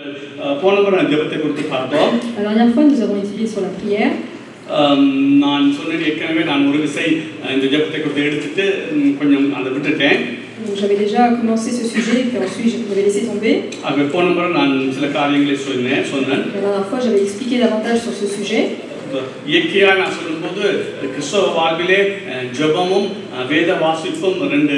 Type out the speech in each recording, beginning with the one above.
La dernière fois, nous avons étudié sur la prière. J'avais déjà commencé ce sujet, puis ensuite j'avais laissé tomber. La dernière fois, j'avais expliqué davantage sur ce sujet. இயற்கையாக நான் சொல்லும்போது கிறிஸ்தவ வாழ்விலே ஜெபமும் வேத வாசிப்பும் ரெண்டு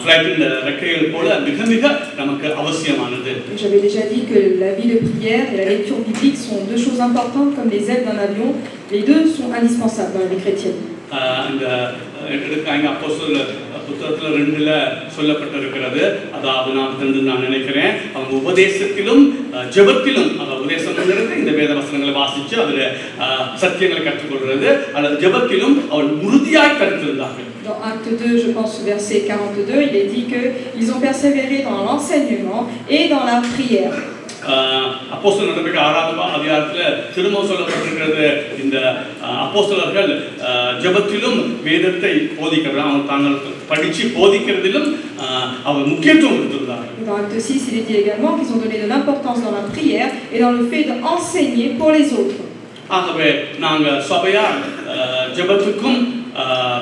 ஃப்ளைட்டின் ரெக்கைகள் போல மிக மிக நமக்கு அவசியமானது. J'avais déjà dit que la vie de prière et la lecture biblique sont deux choses importantes comme les ailes d'un avion. Les deux sont indispensables dans la vie chrétienne. இந்த எடுக்காங்க அப்போஸ்தலர் புத்தகத்தில் ரெண்டுல சொல்லப்பட்டிருக்கிறது. அதாவது நான் நினைக்கிறேன் அவங்க உபதேசத்திலும் ஜெபத்திலும் அந்த உபதேசம் இந்த வேத வசனங்களை வாசிச்சு அதில் சத்தியங்களை கற்றுக்கொள்றது அல்லது ஜெபத்திலும் அவள் உறுதியாய் கருத்திருந்தார்கள். Dans Acte 2, je pense verset 42, il est dit qu'ils ont persévéré dans l'enseignement et dans la prière. அப்போஸ்தலர் நடவடிக்கை 6ஆம் அதிகாரத்தில் திரும்ப சொல்லப்பட்டிருக்கிறது. இந்த அப்போஸ்தலர்கள் ஜெபத்திலும் வேதத்தை போதிக்கிறார்கள். அவங்க தாங்கள் படித்து போதிக்கிறதிலும் அவர் முக்கியத்துவம் கொடுத்திருந்தார்கள். Dans Acte 6, il est dit également qu'ils ont donné de l'importance dans la prière et dans le fait d'enseigner pour les autres. ஆகவே நாங்கள் சபையார் ஜெபத்துக்கும்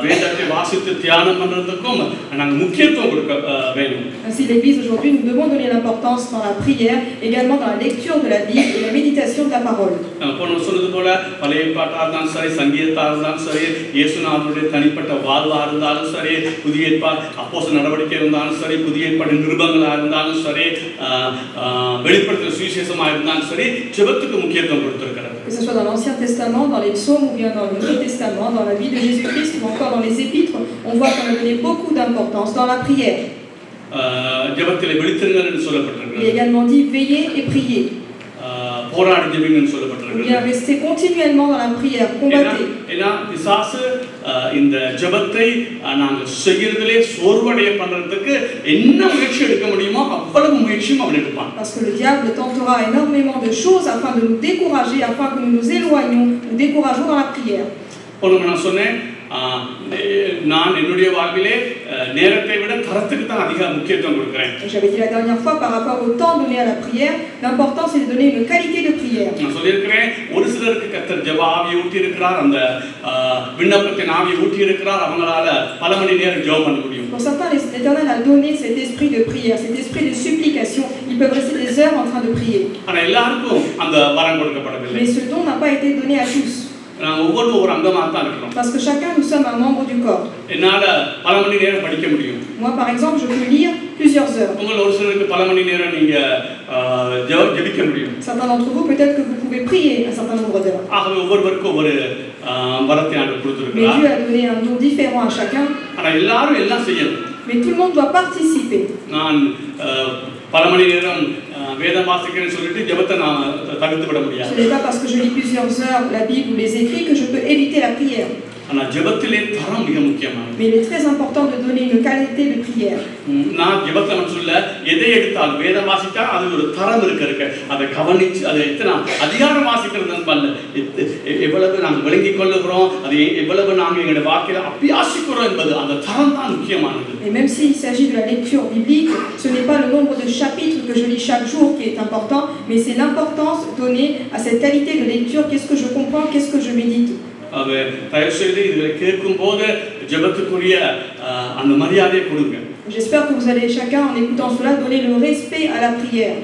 வேதத்தை வாசித்து தியானம் பண்றதுக்கும் நாங்கள் முக்கியத்துவம் கொடுக்க வேண்டும். Ainsi l'église aujourd'hui nous devons donner l'importance dans la prière, également dans la lecture de la Bible et la méditation de la parole. சொன்னது போல பழைய ஏற்பாட்டா இருந்தாலும் சரி, சங்கீதத்தா இருந்தாலும் சரி, இயேசுநாதருடைய தனிப்பட்ட வாழ்வா இருந்தாலும் சரி, புதிய ஏற்பாடு அப்போஸ்தலர் நடவடிக்கை இருந்தாலும் சரி, புதிய ஏற்பாடு நிருபங்களா இருந்தாலும் சரி, வெளிப்படுத்தல் சுவிசேஷமா இருந்தாலும் சரி, ஜெபத்துக்கு முக்கியத்துவம் கொடுத்திருக்கிறார். Que ce soit dans l'Ancien Testament, dans les psaumes ou bien dans le Nouveau Testament, dans la vie de Jésus-Christ ou encore dans les épîtres, on voit qu'on a donné beaucoup d'importance dans la prière. Il est également dit veillez et priez. Ou bien restez continuellement dans la prière, combattez. Parce que le diable tentera énormément de choses afin de nous décourager, afin que nous nous éloignions, nous décourageons dans la prière. J'avais dit la dernière fois par rapport au temps donné à la prière, l'important c'est de donner une qualité de prière. Pour certains, l'Éternel a donné cet esprit de prière, cet esprit de supplication. Ils peuvent rester des heures en train de prier. Mais ce don n'a pas été donné à tous. Parce que chacun nous sommes un membre du corps. Moi par exemple je peux lire plusieurs heures. Certains d'entre vous peut-être que vous pouvez prier un certain nombre d'heures. Mais Dieu a donné un don différent à chacun. Mais tout le monde doit participer. Ce n'est pas parce que je lis plusieurs heures la Bible ou les écrits que je peux éviter la prière. Mais il est très important de donner une qualité de prière. Et même s'il s'agit de la lecture biblique, ce n'est pas le nombre de chapitres que je lis chaque jour qui est important, mais c'est l'importance donnée à cette qualité de lecture. Qu'est-ce que je comprends, qu'est-ce que je médite. J'espère que vous allez chacun en écoutant cela donner le respect à la prière.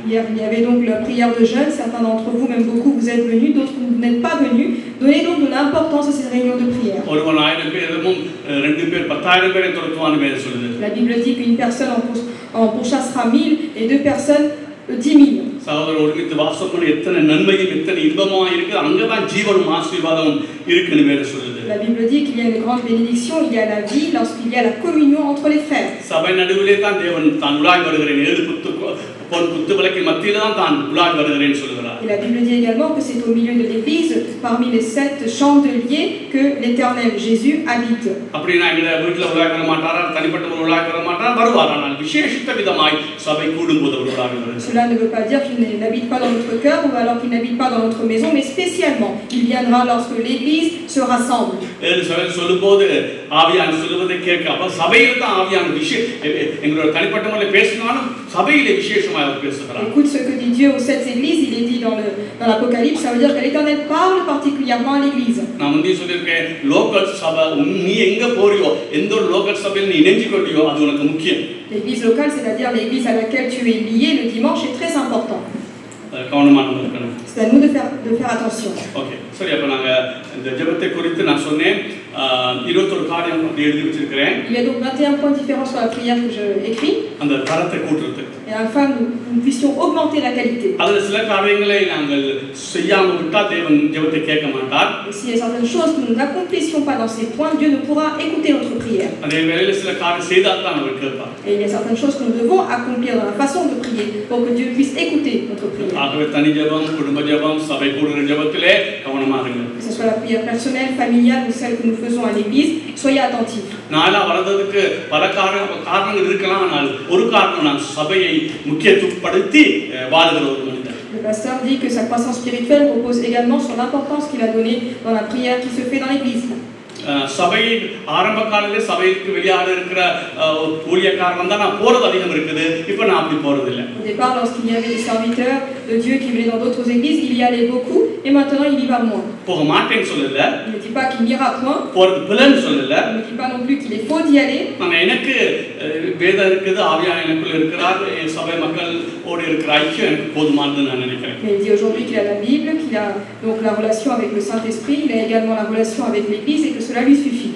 Hier, il y avait donc la prière de jeûne. Certains d'entre vous, même beaucoup, vous êtes venus, d'autres vous n'êtes pas venus. Donnez donc de l'importance à ces réunions de prière. La Bible dit qu'une personne en pourchassera 1000 et 2 personnes 10 000. La Bible dit qu'il y a une grande bénédiction, il y a la vie lorsqu'il y a la communion entre les frères. பொன் குத்து விளக்கின் மத்தியில தான் தான் உலாவி வருகிறேன்னு சொல்லுகிறார். Et la Bible dit également que c'est au milieu de l'église, parmi les 7 chandeliers, que l'Éternel Jésus habite. அப்படினா எங்க வீட்ல உலாவி வர மாட்டாரா, தனிப்பட்ட ஒரு உலாவி வர மாட்டாரா, வருவார். ஆனால் விசேஷித்த விதமாய் சபை கூடும்போது ஒரு உலாவி வருகிறார். Cela ne veut pas dire qu'il n'habite pas dans notre cœur ou alors qu'il n'habite pas dans notre maison, mais spécialement, il viendra lorsque l'église se rassemble. சொல்லும்போது ஆவியானவர் சொல்லுவதை கேட்க, அப்ப சபையில தான் ஆவியானவர் எங்களோட தனிப்பட்ட முறையில் பேசினாலும் சபையிலே விசேஷமாக அவர் பேசுகிறார். Écoute ce que dit Dieu aux 7 églises, il est dit dans l'Apocalypse, ça veut dire que l'Éternel parle particulièrement à l'église. நான் முந்தி சொல்லியிருக்கேன், லோக்கல் சபை நீ எங்க போறியோ, எந்த ஒரு லோக்கல் சபையில் நீ இணைஞ்சு கொள்றியோ அது உனக்கு முக்கியம். L'église locale, c'est-à-dire l'église à laquelle tu es lié le dimanche, est très important. C'est à nous de faire attention. Okay. சரி, அப்ப நாங்க இந்த ஜெபத்தை குறித்து நான் சொன்னேன் 21 காரியம் எழுதி வச்சிருக்கேன். Il y a donc 21 points différents sur la prière que je écris. அந்த தரத்தை கூட்டுறது. Et afin que nous puissions augmenter la qualité. அதுல சில காரியங்களை நாங்கள் செய்யாம விட்டா தேவன் ஜெபத்தை கேட்க மாட்டார். Et s'il y a certaines choses que nous n'accomplissions pas dans ces points, Dieu ne pourra écouter notre prière. அதே வேளையில சில காரியம் செய்தால் தான் அவர் கேட்பார். Et il y a certaines choses que nous devons accomplir dans la façon de prier pour que Dieu puisse écouter notre prière. ஆகவே தனி ஜெபம், குடும்ப ஜெபம், சபை கூடுகிற ஜெபத்திலே கவனமாக இருங்க. Que ce soit la prière personnelle, familiale ou celle que nous faisons à l'église, soyez attentifs. நாளா வரதுக்கு பல காரணங்கள் இருக்கலாம், ஆனால் ஒரு காரணம் நான் சபையை முக்கியத்துவப்படுத்தி வாழுகிற ஒரு மனிதன். Le pasteur dit que sa croissance spirituelle repose également sur l'importance qu'il a donnée dans la prière qui se fait dans l'église. சபை ஆரம்ப காலத்திலே சபைக்கு வெளியாக இருக்கிற ஊழியக்காரன் தான் நான் போறது அதிகம் இருக்குது. இப்போ நான் அப்படி போறது இல்லை. Au départ, lorsqu'il y avait des serviteurs de Dieu qui venaient dans d'autres églises, il y allait beaucoup et maintenant il y va moins. போக மாட்டேன்னு சொல்லல. Il ne dit pas qu'il n'ira point. போறது பிள்ளைன்னு சொல்லல. Il ne dit pas non plus qu'il est faux d'y aller. நான் எனக்கு வேதம் இருக்குது, ஆவியானவர் எனக்குள்ள இருக்கிறார், சபை மக்களோடு இருக்கிற ஐக்கியம் எனக்கு போதுமானது நான் நினைக்கிறேன். Mais il dit aujourd'hui qu'il a la Bible, qu'il a donc la relation avec le Saint-Esprit, il a également la relation avec l'Église et que cela lui suffit.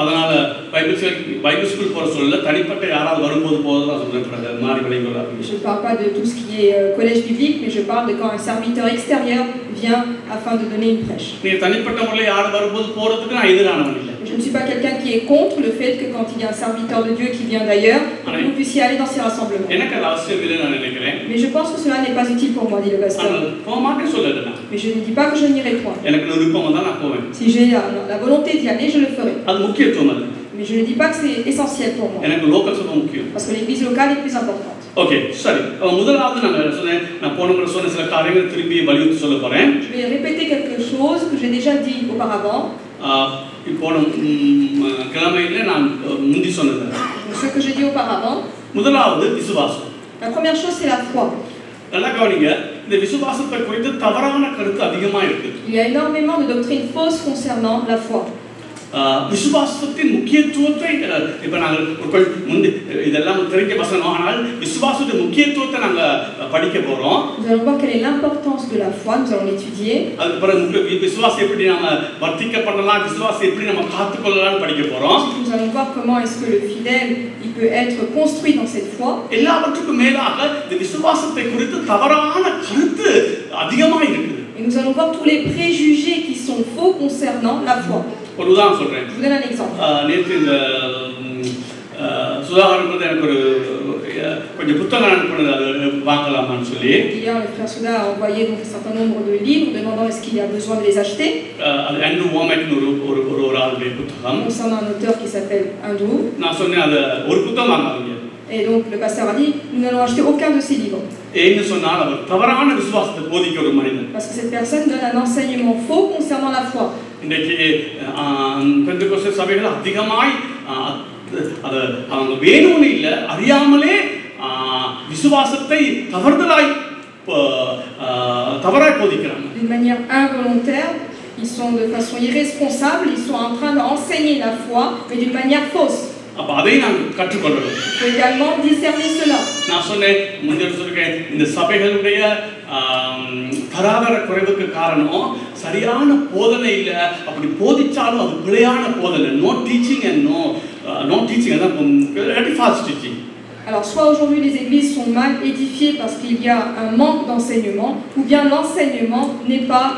அதனால பைபிள் ஸ்கூல் போற சொல்லல, தனிப்பட்ட யாராவது வரும்போது போதுதான் சொல்றேன். மாறி விளைவுகள். Je ne parle pas de tout ce qui est collège biblique, mais je parle de quand un serviteur extérieur vient afin de donner une prêche. நீ தனிப்பட்ட முறையில் யார் வரும்போது போறதுக்கு நான் எதிரானவன் இல்லை. Je ne suis pas quelqu'un qui est contre le fait que quand il y a un serviteur de Dieu qui vient d'ailleurs, vous puissiez aller dans ces rassemblements. எனக்கு அது அவசியம் இல்லை நான் நினைக்கிறேன். Mais je pense que cela n'est pas utile pour moi, dit le pasteur. போக மாட்டேன்னு சொல்லல நான். Mais je ne dis pas que je n'irai point. எனக்கு விருப்பம் வந்தா நான் போவேன். Si j'ai la volonté d'y aller, je le ferai. அது முக்கியத்துவம் அது. Mais je ne dis pas que c'est essentiel pour moi. எனக்கு லோக்கல் சபை முக்கியம். Parce que l'église locale est plus importante. Okay, சரி. முதலாவது நான் போன முறை சொன்ன சில காரியங்களை திருப்பி வலியுறுத்தி சொல்ல போறேன். Je vais répéter quelque chose que j'ai déjà dit auparavant. போன கிழமையில நான் முந்தி சொன்னது. Ce que j'ai dit auparavant. முதலாவது விசுவாசம். La première chose c'est la foi. நல்லா கவனிங்க, இந்த விசுவாசத்தை குறித்து தவறான கருத்து அதிகமா இருக்கு. Il y a énormément de doctrines fausses concernant la foi. விசுவாசத்தின் முக்கியத்துவத்தை இப்ப நாங்கள் முந்தி இதெல்லாம் தெரிஞ்ச வசனம், ஆனால் விசுவாசத்தின் முக்கியத்துவத்தை நாங்க படிக்க போறோம். Nous allons voir quelle est l'importance de la foi, nous allons l'étudier. அதுக்கப்புறம் விசுவாசம் எப்படி நாம வர்த்திக்க பண்ணலாம், விசுவாசம் எப்படி நம்ம காத்துக்கொள்ளலாம்னு படிக்க போறோம். Nous allons voir comment est-ce que le fidèle il peut être construit dans cette foi. எல்லாவற்றுக்கும் மேலாக இந்த விசுவாசத்தை குறித்து தவறான கருத்து அதிகமா இருக்குது. Et nous allons voir tous les préjugés qui sont faux concernant la foi. ஒரு உதாரணம் சொல்றேன். Je vous donne un exemple. நேற்று இந்த சுதாகரன் எனக்கு ஒரு கொஞ்சம் புத்தகம் அனுப்பினது, அது வாங்கலாமான்னு சொல்லி. Hier, le frère Souda a envoyé donc un certain nombre de livres demandant est-ce qu'il y a besoin de les acheter. அது ஆண்ட்ரூ வோமேக்னு ஒரு ஆளுடைய புத்தகம். Concernant un auteur qui s'appelle Andrew. நான் சொன்னேன் அது ஒரு புத்தகம் வாங்காதீங்க. Et donc le pasteur a dit nous n'allons acheter aucun de ces livres. ஏன்னு சொன்னால் அவர் தவறான விசுவாசத்தை போதிக்கிற ஒரு மனிதன். Parce que cette personne donne un enseignement faux concernant la foi. இன்னைக்கு பெந்தெகோஸ்தே சபைகள் அதிகமாய் அது அவங்க வேணும்னு இல்லை, அறியாமலே விசுவாசத்தை தவறாய் போதிக்கிறாங்க. D'une manière involontaire, ils sont de façon irresponsable, ils sont en train d'enseigner la foi, mais d'une manière fausse. அப்ப அதை நான் கற்றுக்கொள்ளணும். Il faut également discerner cela. நான் சொன்னேன் முந்தைய சொல்றேன், இந்த சபைகளுடைய தராதர குறைவுக்கு காரணம் சரியான போதனை இல்ல. அப்படி போதிச்சாலும் அது பிழையான போதனை. No teaching and no teaching, அதான் false teaching. Alors soit aujourd'hui les églises sont mal édifiées parce qu'il y a un manque d'enseignement, ou bien l'enseignement n'est pas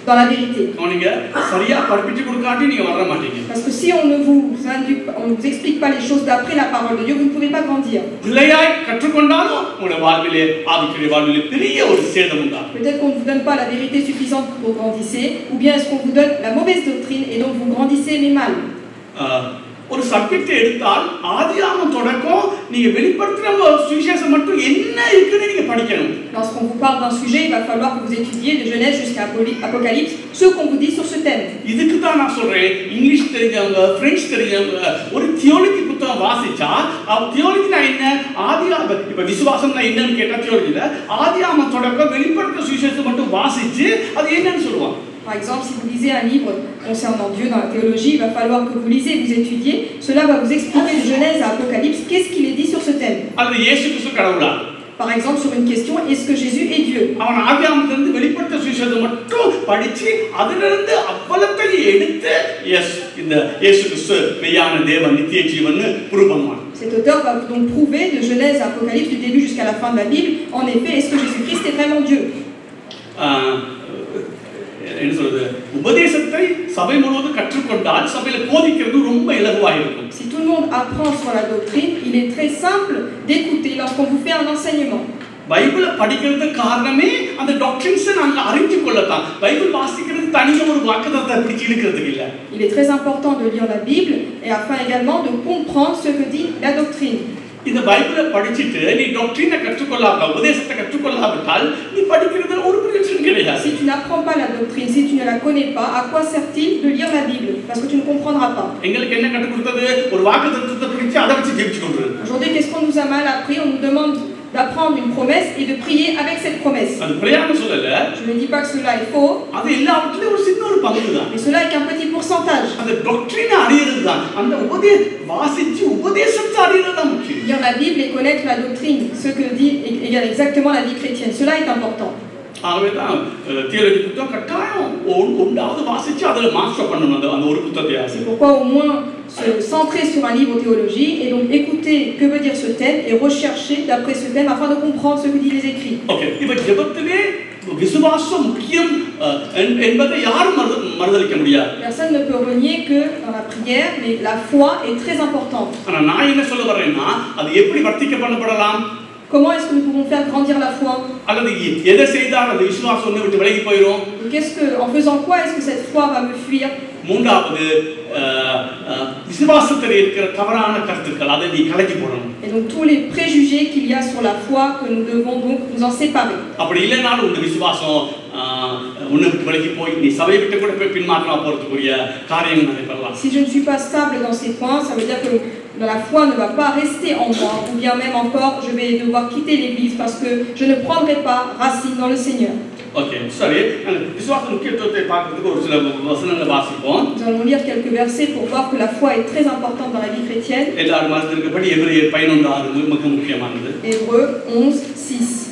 dans la vérité. நீங்க சரியா படிப்பிச்சு கொடுக்காட்டி நீங்க வர மாட்டீங்க. Parce que si on ne vous explique pas les choses d'après la parole de Dieu, vous ne pouvez pas grandir. பிள்ளையாய் கற்றுக்கொண்டாலும் உங்க வாழ்விலே ஆவிக்குரிய வாழ்விலே பெரிய ஒரு சேதம் உண்டாகும். Peut-être qu'on ne vous donne pas la vérité suffisante pour grandissez, ou bien est-ce qu'on vous donne la mauvaise doctrine et donc vous grandissez mais mal. ஒரு சப்ஜெக்ட் எடுத்தால் ஆதியாகமம் தொடக்கம் நீங்க வெளிப்படுத்தின சுவிசேஷம் மட்டும் என்ன இருக்குன்னு நீங்க படிக்கணும். Lorsqu'on vous parle d'un sujet, il va falloir que vous étudiez de Genèse jusqu'à Apocalypse ce qu'on vous dit sur ce thème. இதுக்கு தான் நான் சொல்றேன், இங்கிலீஷ் தெரிஞ்சவங்க பிரெஞ்சு தெரிஞ்சவங்க ஒரு தியோலஜி புத்தகம் வாசிச்சா தியோலஜினா என்ன, ஆதியாகமம் இப்ப விசுவாசம்னா என்னன்னு கேட்டா தியோலஜில ஆதியாகமம் தொடக்கம் வெளிப்படுத்தின சுவிசேஷம் மட்டும் வாசிச்சு அது என்னன்னு சொல்லுவாங்க. Par exemple, si vous lisez un livre concernant Dieu dans la théologie, il va falloir que vous lisez et vous étudiez. Cela va vous expliquer de Genèse à Apocalypse qu'est-ce qu'il est dit sur ce thème. Par exemple, sur une question, est-ce que Jésus est Dieu? Cet auteur va donc prouver de Genèse à Apocalypse, du début jusqu'à la fin de la Bible, en effet, est-ce que Jésus-Christ est vraiment Dieu? Si tout le monde apprend sur la doctrine, il est très simple d'écouter lorsqu'on vous fait un enseignement. பைபிளை படிக்கிறது காரணமே அந்த டாக்ட்ரின்ஸை நாங்க அறிந்து கொள்ளத்தான். Bible வாசிக்கிறது தனியா ஒரு வாக்குத்தத்தத்தை பிடிச்சு இழுக்கிறதுக்கு இல்ல. Il est très important de lire la Bible et afin également de comprendre ce que dit la doctrine. இந்த பைபிளை படிச்சிட்டு நீ டாக்ட்ரினை கற்றுக்கொள்ளாத உபதேசத்தை கற்றுக்கொள்ளாவிட்டால் நீ படிக்கிறதுல ஒரு பிரயோஜனம் கிடையாது. Si tu n'apprends pas la doctrine, si tu ne la connais pas, à quoi sert-il de lire la Bible? Parce que tu ne comprendras pas. எங்களுக்கு என்ன கற்றுக் கொடுத்தது? ஒரு வாக்குத்தத்தத்தை பிடிச்சு அதை வச்சு ஜெபிச்சு கொண்டு. Aujourd'hui, qu'est-ce qu'on nous a mal appris? On nous demande d'apprendre une promesse et de prier avec cette promesse. Je ne dis pas que cela est faux, mais cela est qu'un petit pourcentage. Lire la Bible et connaître la doctrine, ce que dit exactement la vie chrétienne, cela est important. C'est pourquoi au moins se centrer sur un livre de théologie et donc écouter que veut dire ce thème et rechercher d'après ce thème afin de comprendre ce que disent les écrits. Personne ne peut renier que dans la prière, mais la foi est très importante. Comment est-ce que nous pouvons faire grandir la foi? Qu'est-ce que, en faisant quoi est-ce que cette foi va me fuir? Et donc tous les préjugés qu'il y a sur la foi que nous devons donc nous en séparer. Si je ne suis pas stable dans ces points, ça veut dire que la foi ne va pas rester en moi, ou bien même encore je vais devoir quitter l'église parce que je ne prendrai pas racine dans le Seigneur. Nous allons lire quelques versets pour voir que la foi est très importante dans la vie chrétienne. Hébreux 11:6.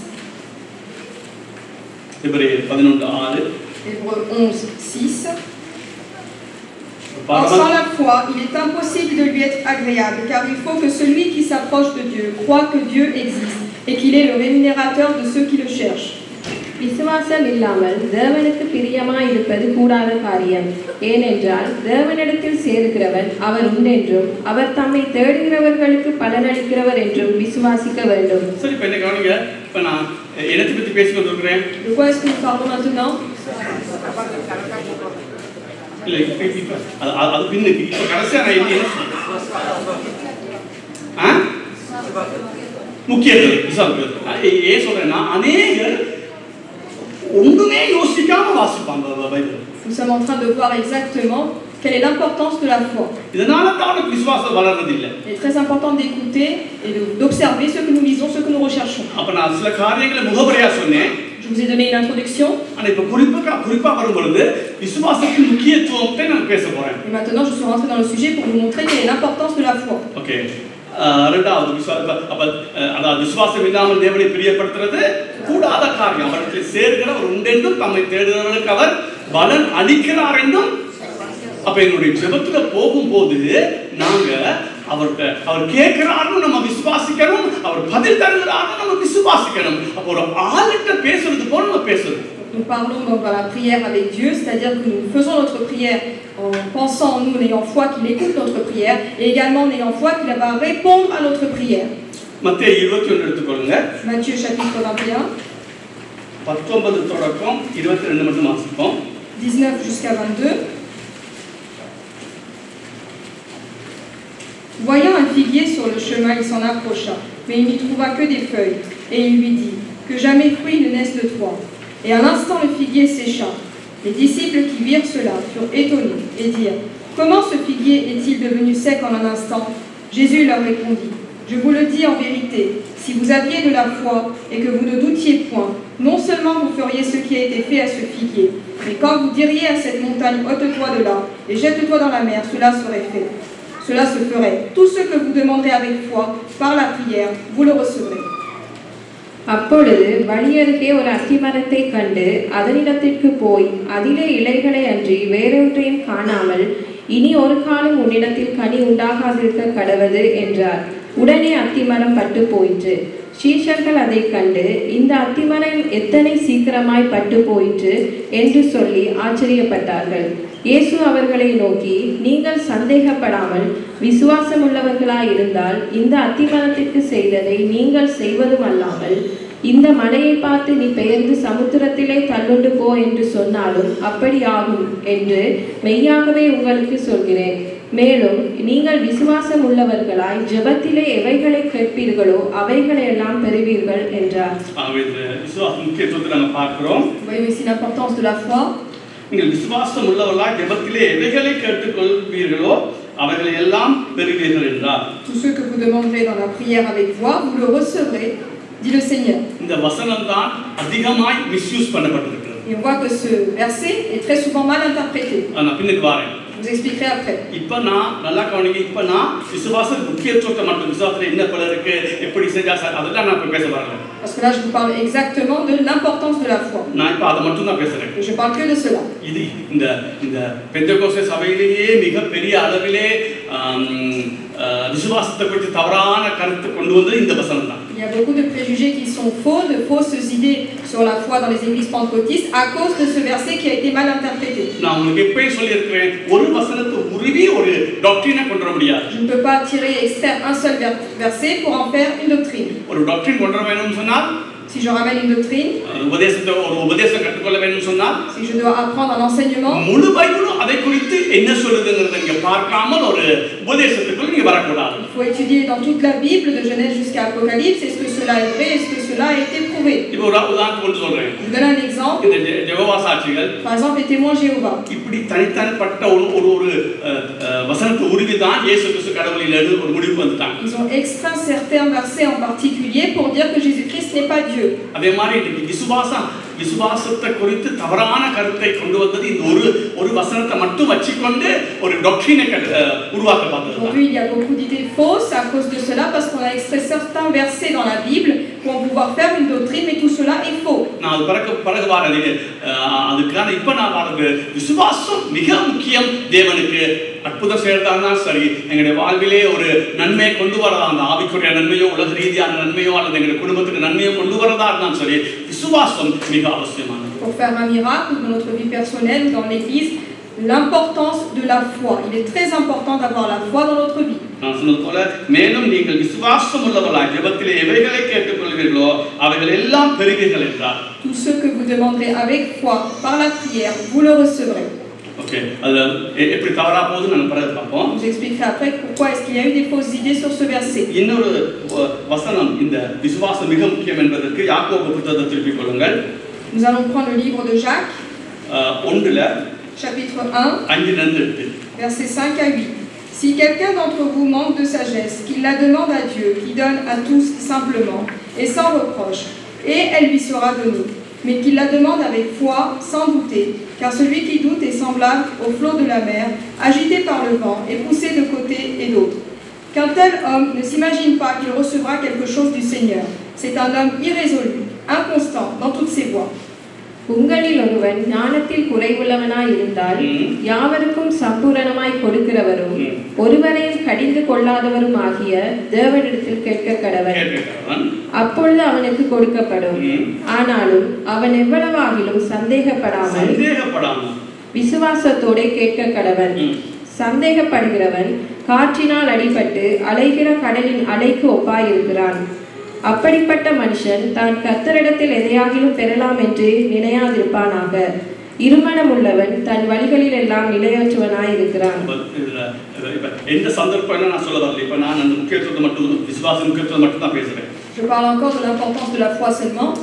Hébreux 11:6. Or, sans la foi, il est impossible de lui être agréable, car il faut que celui qui s'approche de Dieu croit que Dieu existe et qu'il est le rémunérateur de ceux qui le cherchent. விசுவாசம் இல்லாமல் தேவனுக்கு பிரியமாய் இருப்பது கூடாத காரியம். ஏனென்றால் தேவனிடத்தில் சேருகிறவன் அவர் உண்டென்றும் அவர் தம்மை தேடுகிறவர்களுக்கு பலனளிக்கிறவர் என்றும் விசுவாசிக்க வேண்டும். சரி, இப்ப என்ன கவனிங்க. இப்ப நான் என்னத்தை பத்தி பேசிட்டு இருக்கேன்? De quoi est-ce que nous parlons maintenant? இல்ல, அது பின்னுக்கு இப்ப கடைசியா நான் என்ன முக்கியது ஏன் சொல்றேன்னா அநேகர் ஒண்ணுமே யோசிக்காம வாசிப்பாங்க Bible. Nous sommes en train de voir exactement quelle est l'importance de la foi. இதனால தான் விசுவாசம் வளர்றது இல்ல. Il est très important d'écouter et d'observer ce que nous lisons, ce que nous recherchons. அப்ப நான் சில காரியங்களை முகவரியா சொன்னேன். Je vous ai donné une introduction. ஆனா இப்ப குறிப்பா வரும்போது விசுவாசத்தின் முக்கியத்துவத்தை நான் பேச போறேன். Et maintenant je suis rentré dans le sujet pour vous montrer quelle est l'importance de la foi. Okay. இரண்டாவது விசுவாசம் இல்லாமல் தேவனை பிரியப்படுத்துறது கூடாத காரியம். அவருக்கு சேர்கிறவர் உண்டென்றும் தம்மை தேடுகிறவர்களுக்கு அவர் பலன் அளிக்கிறார் என்றும். அப்ப என்னுடைய ஜெபத்துல போகும்போது நாங்க அவர் கேட்கிறாருன்னு நம்ம விசுவாசிக்கணும், அவர் பதில் தருகிறாருன்னு நம்ம விசுவாசிக்கணும். அப்ப ஒரு ஆளுகிட்ட பேசுறது போல நம்ம பேசணும். Nous parlons donc dans la prière avec Dieu, c'est-à-dire que nous faisons notre prière en pensant en nous, en ayant foi qu'il écoute notre prière, et également en ayant foi qu'il va répondre à notre prière. மத்தேயு 21 எடுத்துக்கொள்ளுங்க. Matthieu chapitre 21. 19 தொடக்கம் 22 மட்டும் வாசிப்போம். 19 jusqu'à 22. Voyant un figuier sur le chemin, il s'en approcha, mais il n'y trouva que des feuilles, et il lui dit, que jamais fruit ne naisse de toi. Et à l'instant le figuier sécha. Les disciples qui virent cela furent étonnés et dirent, comment ce figuier est-il devenu sec en un instant? Jésus leur répondit, je vous le dis en vérité, si vous aviez de la foi et que vous ne doutiez point, non seulement vous feriez ce qui a été fait à ce figuier, mais quand vous diriez à cette montagne, ôte-toi de là et jette-toi dans la mer, cela serait fait. Cela se ferait. Tout ce que vous demanderez avec foi, par la prière, vous le recevrez. அப்பொழுது வழியருகே ஒரு அத்திமரத்தை கண்டு அதனிடத்திற்கு போய் அதிலே இலைகளை அன்றி வேறொன்றையும் காணாமல் இனி ஒரு காலம் உன்னிடத்தில் கனி உண்டாகாதிருக்க கடவது என்றார். உடனே அத்திமரம் பட்டு போயிற்று. சீஷர்கள் அதை கண்டு இந்த அத்திமரம் எத்தனை சீக்கிரமாய் பட்டு போயிற்று என்று சொல்லி ஆச்சரியப்பட்டார்கள். இயேசு அவர்களை நோக்கி, நீங்கள் சந்தேகப்படாமல் விசுவாசமுள்ளவர்களாய் இருந்தால் இந்த அத்திமரத்திற்கு செய்ததை நீங்கள் செய்வதும் அல்லாமல் இந்த மலையை பார்த்து நீ பெயர்ந்து சமுத்திரத்திலே தள்ளுண்டு போ என்று சொன்னாலும் அப்படி ஆகும் என்று மெய்யாகவே உங்களுக்கு சொல்கிறேன். மேலும் நீங்கள் விசுவாசம் உள்ளவர்களாய் ஜெபத்திலே எவைகளை கேட்பீர்களோ அவைகளை எல்லாம் பெறுவீர்கள் என்றார். விசுவாசம் முக்கியத்துவத்தை நாங்கள் பார்க்கிறோம். Voyons ici l'importance de la foi. நீங்கள் விசுவாசம் உள்ளவர்களாய் ஜெபத்திலே எவைகளை கேட்டுக்கொள்வீர்களோ அவைகளை எல்லாம் பெறுவீர்கள் என்றார். Tout ce que vous demanderez dans la prière avec foi, vous le recevrez, dit le Seigneur. இந்த வசனம் தான் அதிகமாய் misuse பண்ணப்பட்டிருக்கிறது. Et on voit que ce verset est très souvent mal interprété. நான் பின்னுக்கு வரேன். Je vous expliquerai après. இப்போ நான் நல்லா கவனிங்க. இப்போ நான் விசுவாச முக்கியத்துவத்தை மட்டும் விசுவாசத்தில் என்ன பல இருக்கு எப்படி செஞ்சா அதெல்லாம் நான் இப்போ பேச வரல. Parce que là je vous parle exactement de l'importance de la foi. நான் இப்போ அதை மட்டும் தான் பேசுறேன். Je parle que de cela. இது இந்த பெந்தெகோஸ்தே சபையிலேயே மிகப்பெரிய அளவிலே விசுவாசத்தை குறித்து தவறான கருத்து கொண்டு வந்தது இந்த வசனம் தான். Il y a beaucoup de préjugés qui sont faux, de fausses idées sur la foi dans les églises pentecôtistes à cause de ce verset qui a été mal interprété. நான் உங்களுக்கு எப்பவே சொல்லி இருக்கிறேன், ஒரு வசனத்தை உருவி ஒரு டாக்ட்ரினை கொண்டு வர முடியாது. Je ne peux pas tirer et extraire un seul verset pour en faire une doctrine. ஒரு டாக்ட்ரின் கொண்டு வர வேணும்னு சொன்னால், si je ramène une doctrine, உபதேசம் கற்றுக்கொள்ள வேண்டும் சொன்னால், si je dois apprendre un enseignement, முழு பைபிளும் அதை குறித்து என்ன சொல்லுதுங்கறத நீங்க பார்க்காமல் ஒரு உபதேசத்துக்குள்ள நீங்க வரக்கூடாது. Il faut étudier dans toute la Bible de Genèse jusqu'à Apocalypse, est-ce que cela est vrai, est-ce que cela a été prouvé. இப்போ ஒரு உதாரணம் கொண்டு சொல்றேன். Je vous donne un exemple. இந்த ஜெகோவா சாட்சிகள், par exemple les témoins Jéhovah, இப்படி தனித்தனிப்பட்ட ஒரு வசனத்தை உருவி தான் இயேசு கிறிஸ்து கடவுளிலிருந்து ஒரு முடிவுக்கு வந்துட்டாங்க. Ils ont extrait certains versets en particulier pour dire que Jésus-Christ n'est pas Dieu. அதே மாதிரி விசுவாசத்தை குறித்து தவறான கருத்தை கொண்டு வந்தது இந்த ஒரு வசனத்தை மட்டும் வச்சுக்கொண்டு ஒரு டாக்ட்ரினை உருவாக்க பார்த்தது. Aujourd'hui, il y a beaucoup d'idées fausses à cause de cela parce qu'on a extrait certains versets dans la Bible pour pouvoir faire une doctrine, mais tout cela est faux. நான் அது பிறகு வரது அதுக்கான இப்ப நான் வரது விசுவாசம் மிக முக்கியம். தேவனுக்கு அற்புதம் செய்யறதாதான் சரி, எங்களுடைய வாழ்விலே ஒரு நன்மையை கொண்டு வரதா, அந்த ஆவிக்குரிய நன்மையோ உலக ரீதியான நன்மையோ அல்லது எங்களுடைய குடும்பத்துக்கு நன்மையோ கொண்டு வரதா இருந்தாலும் சரி, விசுவாசம் மிக அவசியமானது. Pour faire un miracle dans notre vie personnelle ou dans l'église, l'importance de la foi. Il est très important d'avoir la foi dans notre vie. நான் சொன்னது போல மேலும் நீங்கள் விசுவாசம் உள்ளவர்களாய் ஜெபத்திலே எவைகளை கேட்டுக்கொள்வீர்களோ அவைகள் எல்லாம் பெறுவீர்கள் என்றார். Tout ce que vous demanderez avec foi par la prière, vous le recevrez. Okay, அது எப்படி தவறா போகுது நான் பிறகு பார்ப்போம். Je vous expliquerai après pourquoi est-ce qu'il y a eu des fausses idées sur ce verset. இன்னொரு வசனம் இந்த விசுவாசம் மிக முக்கியம் என்பதற்கு யாக்கோபு புத்தகத்தை திருப்பிக் கொள்ளுங்கள். Nous allons prendre le livre de Jacques, 1 chapitre 1, versets 5 à 8. Si quelqu'un d'entre vous manque de sagesse, qu'il la demande à Dieu, qui donne à tous simplement et sans reproche, et elle lui sera donnée. Mais qu'il la demande avec foi, sans douter, car celui qui doute est semblable au flot de la mer, agité par le vent et poussé de côté et d'autre. Qu'un tel homme ne s'imagine pas qu'il recevra quelque chose du Seigneur. C'est un homme irrésolu, inconstant dans toutes ses voies. உங்களில் ஒருவன் ஞானத்தில் விசுவாசத்தில் குறைவுள்ளவனாய் இருந்தால் யாவருக்கும் சம்பூரணமாய் கொடுக்கிறவரும் ஒருவரையும் கடிந்து கொள்ளாதவரும் ஆகிய தேவனிடத்தில் கேட்க கடவன். அப்பொழுது அவனுக்கு கொடுக்கப்படும். ஆனாலும் அவன் எவ்வளவாகிலும் சந்தேகப்படாமல் விசுவாசத்தோட கேட்க கடவன். சந்தேகப்படுகிறவன் காற்றினால் அடிபட்டு அலைகிற கடலின் அலைக்கு ஒப்பாயிருக்கிறான். அப்படிப்பட்ட மனுஷன் தான் கர்த்தரிடத்தில் எதையாகிலும் பெறலாம் என்று நினையாதிருப்பானாக. இருமனம் உள்ளவன் தன் வழிகளில் எல்லாம் நிலையற்றவனாய் இருக்கிறான். எந்த சந்தர்ப்பம் நான் சொல்ல வரல. இப்ப நான் அந்த முக்கியத்துவத்தை மட்டும் விசுவாச முக்கியத்துவத்தை மட்டும் தான் பேசுறேன். Je parle encore de l'importance de la foi seulement.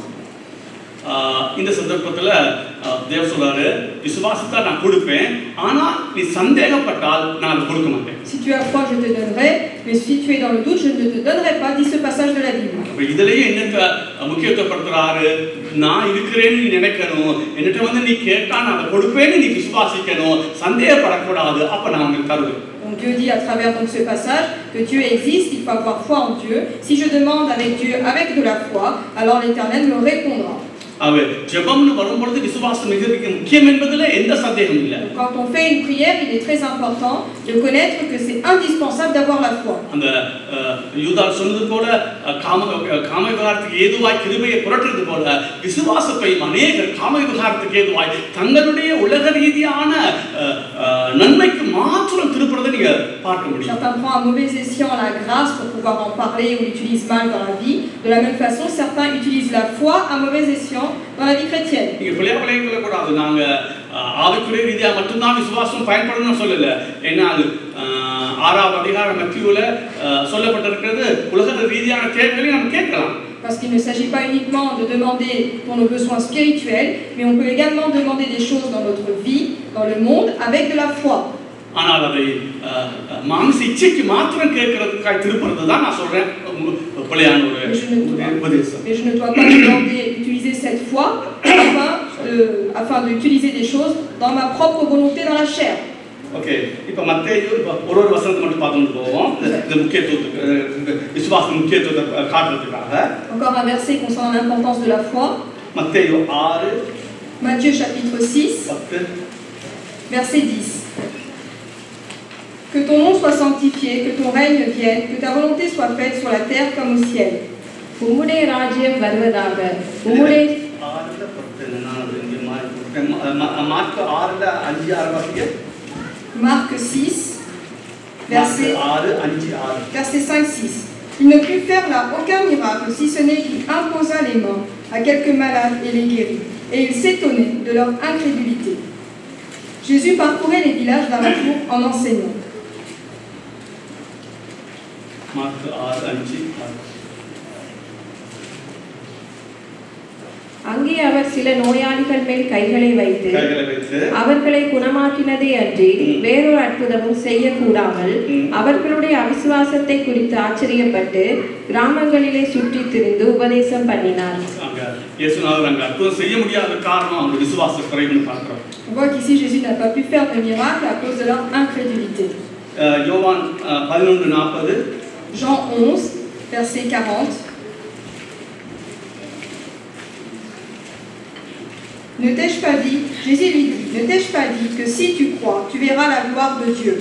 இந்த சந்தர்ப்பத்துல தேவன் சொல்றாரு, விசுவாசத்தை நான் கொடுப்பேன், ஆனா நீ சந்தேகப்பட்டால் நான் கொடுக்க மாட்டேன். Si tu as foi, je te donnerai, mais si tu es dans le doute, je ne te donnerai pas. Dit ce passage de la Bible. இதுலயே என்னத்தை முக்கியத்துவப்படுத்துறாரு? நான் இருக்கிறேன்னு நீ நினைக்கணும், என்னட்ட வந்து நீ கேட்டா நான் அதை கொடுப்பேன்னு நீ விசுவாசிக்கணும், சந்தேகப்படக்கூடாது. அப்ப நான் உங்களுக்கு தருவேன். Donc Dieu dit à travers donc ce passage que Dieu existe, il faut avoir foi en Dieu. Si je demande avec Dieu avec de la foi, alors l'Éternel me répondra. ஜெபம்னு வரும்போது விசுவாசம் மிக முக்கியம் என்பதில் எந்த சந்தேகமும் இல்லை. Quand on fait une prière, il est très important de connaître que c'est indispensable d'avoir la foi. அந்த யூதாஸ் சொன்னது போல காம விகாரத்துக்கு ஏதுவாய் கிருபையை புரட்டுறது போல விசுவாசத்தை அநேகர் காம விகாரத்துக்கு ஏதுவாய் தங்களுடைய உலக ரீதியான நன்மைக்கு மாத்திரம் திருப்புறதை நீங்க பார்க்க முடியும். Certains prennent à mauvais escient la grâce pour pouvoir en parler ou l'utilisent mal dans la vie. De la même façon, certains utilisent la foi à mauvais escient dans la vie chrétienne. நீங்க பிள்ளைகளை கூடாது. நாங்க ஆவிக்குரிய ரீதியா மட்டும்தான் விசுவாசம் பயன்படணும்னு சொல்லல. ஏன்னா 6வது அதிகாரம் மத்தேயுல சொல்லப்பட்டிருக்கிறது உலக ரீதியான கேள்விகளை நம்ம கேட்கலாம். Parce qu'il ne s'agit pas uniquement de demander pour nos besoins spirituels, mais on peut également demander des choses dans notre vie, dans le monde, avec de la foi. ஆனால் அதை மாம்ச இச்சைக்கு மாத்திரம் கேட்கறதுக்காக திருப்புறது தான் நான் சொல்றேன் பிள்ளையான ஒரு உபதேசம். Mais je ne dois pas demander d'utiliser cette foi afin d'utiliser des choses dans ma propre volonté dans la chair. Okay, இப்போ மத்தேயு ஒரு வசனத்தை மட்டும் பார்த்துட்டு போவோம். இந்த முக்கியத்துவத்துக்கு விசுவாச முக்கியத்துவத்தை காட்டுறதுக்காக. Encore un verset concernant l'importance de la foi. மத்தேயு 6 Matthieu chapitre 6 verset 10. Que ton nom soit sanctifié, que ton règne vienne, que ta volonté soit faite sur la terre comme au ciel. உம்முடைய ராஜ்யம் வருவதாக. உம்முடைய Marc 6 verset 5-6. Il ne put faire là aucun miracle si ce n'est qu'il imposa les mains à quelques malades et les guérit. Et il s'étonnait de leur incrédulité. Jésus parcourait les villages d'Alentour en enseignant. அங்கே அவர் சில நோயாளிகள் மேல் கைகளை வைத்து அவர்களை குணமாக்கினதே அன்றி வேறொரு அற்புதமும் செய்யக்கூடாமல் அவர்களுடைய அவிசுவாசத்தை குறித்து ஆச்சரியப்பட்டு கிராமங்களிலே சுற்றி திரிந்து உபதேசம் பண்ணினார். On voit qu'ici Jésus n'a pas pu faire de miracle à cause de leur incrédulité. Jean 11 verset 40. Ne t'ai-je pas dit, Jésus lui dit, ne t'ai-je pas dit que si tu crois, tu verras la gloire de Dieu.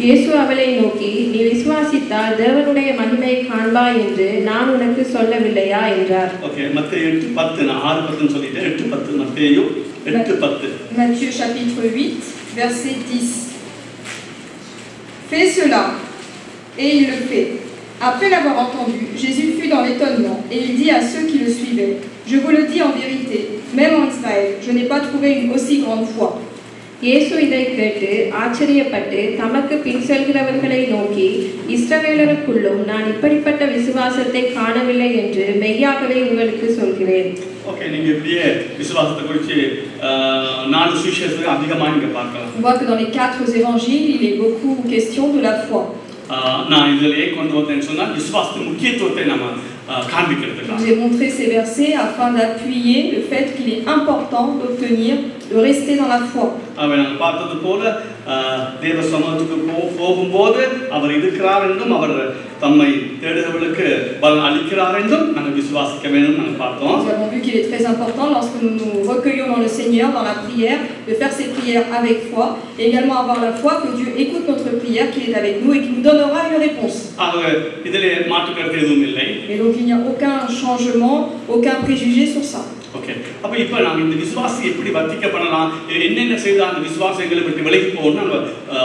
இயேசு அவளை நோக்கி, நீ விசுவாசித்தால் தேவனுடைய மகிமையை காண்பாய் என்று நான் உனக்கு சொல்லவில்லையா என்றார். ஓகே, மத்தேயு 8:10 நான் 6:10 சொல்லிட்டேன். 8:10 மத்தேயு 8:10. Matthieu chapitre 8 verset 10. Fais cela, et il le fait. Après l'avoir entendu, Jésus fut dans l'étonnement, et il dit à ceux qui le suivaient, je vous le dis en vérité, même en Israël, je n'ai pas trouvé une aussi grande foi. இயேசு இதை கேட்டு ஆச்சரியப்பட்டு தமக்கு பின் செல்கிறவர்களை நோக்கி, இஸ்ரவேலருக்குள்ளும் நான் இப்படிப்பட்ட விசுவாசத்தை காணவில்லை என்று மெய்யாகவே உங்களுக்கு சொல்கிறேன். ஓகே, நீங்க இப்படியே விசுவாசத்தை குறித்து 4 சுவிசேஷத்துல அதிகமா நீங்க பார்க்கலாம். On voit que dans les 4 évangiles, il est beaucoup question de la foi. நான் இதிலே கொண்டு வந்தேன்னு சொன்னா விசுவாசத்தின் முக்கியத்துவத்தை நம்ம காண்பிக்கிறதுக்காக. Je vous ai montré ces versets afin d'appuyer le fait qu'il est important d'obtenir, de rester dans la foi. நாங்கள் பார்த்தது போல தேவ சமூகத்துக்கு போகும்போது அவர் இருக்கிறார் என்றும் அவர் தம்மை தேடுகிறவர்களுக்கு பலன் அளிக்கிறார் என்றும் நாங்கள் விசுவாசிக்க வேண்டும் நாங்கள் பார்த்தோம். Nous avons vu qu'il est très important lorsque nous nous recueillons dans le Seigneur, dans la prière, de faire ces prières avec foi et également avoir la foi que Dieu écoute notre prière, qu'il est avec nous et qu'il nous donnera une réponse. இதிலே மாற்று கருத்து எதுவும் இல்லை. Et donc il n'y a aucun changement, aucun préjugé sur ça. Okay, அப்ப இப்போ நாம் இந்த விசுவாசி எப்படி வர்த்திக்க பண்ணலாம், என்னென்ன செய்து அந்த விசுவாசங்களை விட்டு விலகி போகணும் நம்ம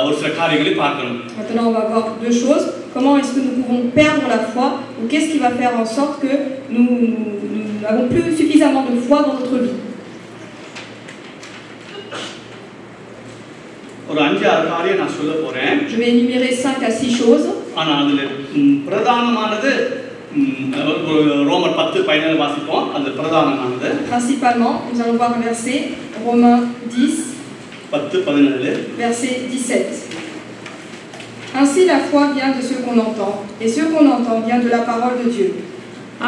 ஒரு சில காரியங்களை பார்க்கணும். Maintenant on va voir deux choses. Comment est-ce que nous pouvons perdre la foi ou qu'est-ce qui va faire en sorte que nous n'avons plus suffisamment de foi dans notre vie. ஒரு 5-6 காரியம் நான் சொல்ல போறேன். Je vais énumérer 5 à 6 choses. ஆனா அதுல பிரதானமானது ரோமர் 10:17 வாசிப்போம். அது பிரதானமானது. Principalement, nous allons voir verset Romains 10:17. Verset 17. Ainsi la foi vient de ce qu'on entend, et ce qu'on entend vient de la parole de Dieu.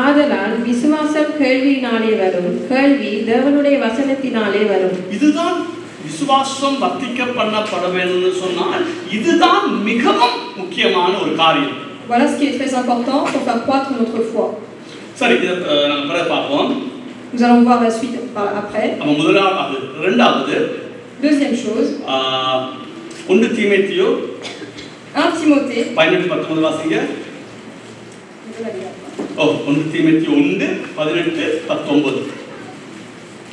ஆதலால் விசுவாசம் கேள்வியினாலே வரும், கேள்வி தேவனுடைய வசனத்தினாலே வரும். இதுதான் விசுவாசம் வர்த்திக்க பண்ணப்பட வேண்டும்னு சொன்னால் இதுதான் மிகவும் முக்கியமான ஒரு காரியம். Voilà ce qui est très important pour faire croître notre foi. சரி, நாம பிறகு பார்ப்போம். Nous allons voir la suite après. அப்ப முதலாவது, இரண்டாவது, deuxième chose, 1 தீமோத்தேயு 1 Timothée 18-19 வாசிங்க. 1 தீமோத்தேயு 1:18-19.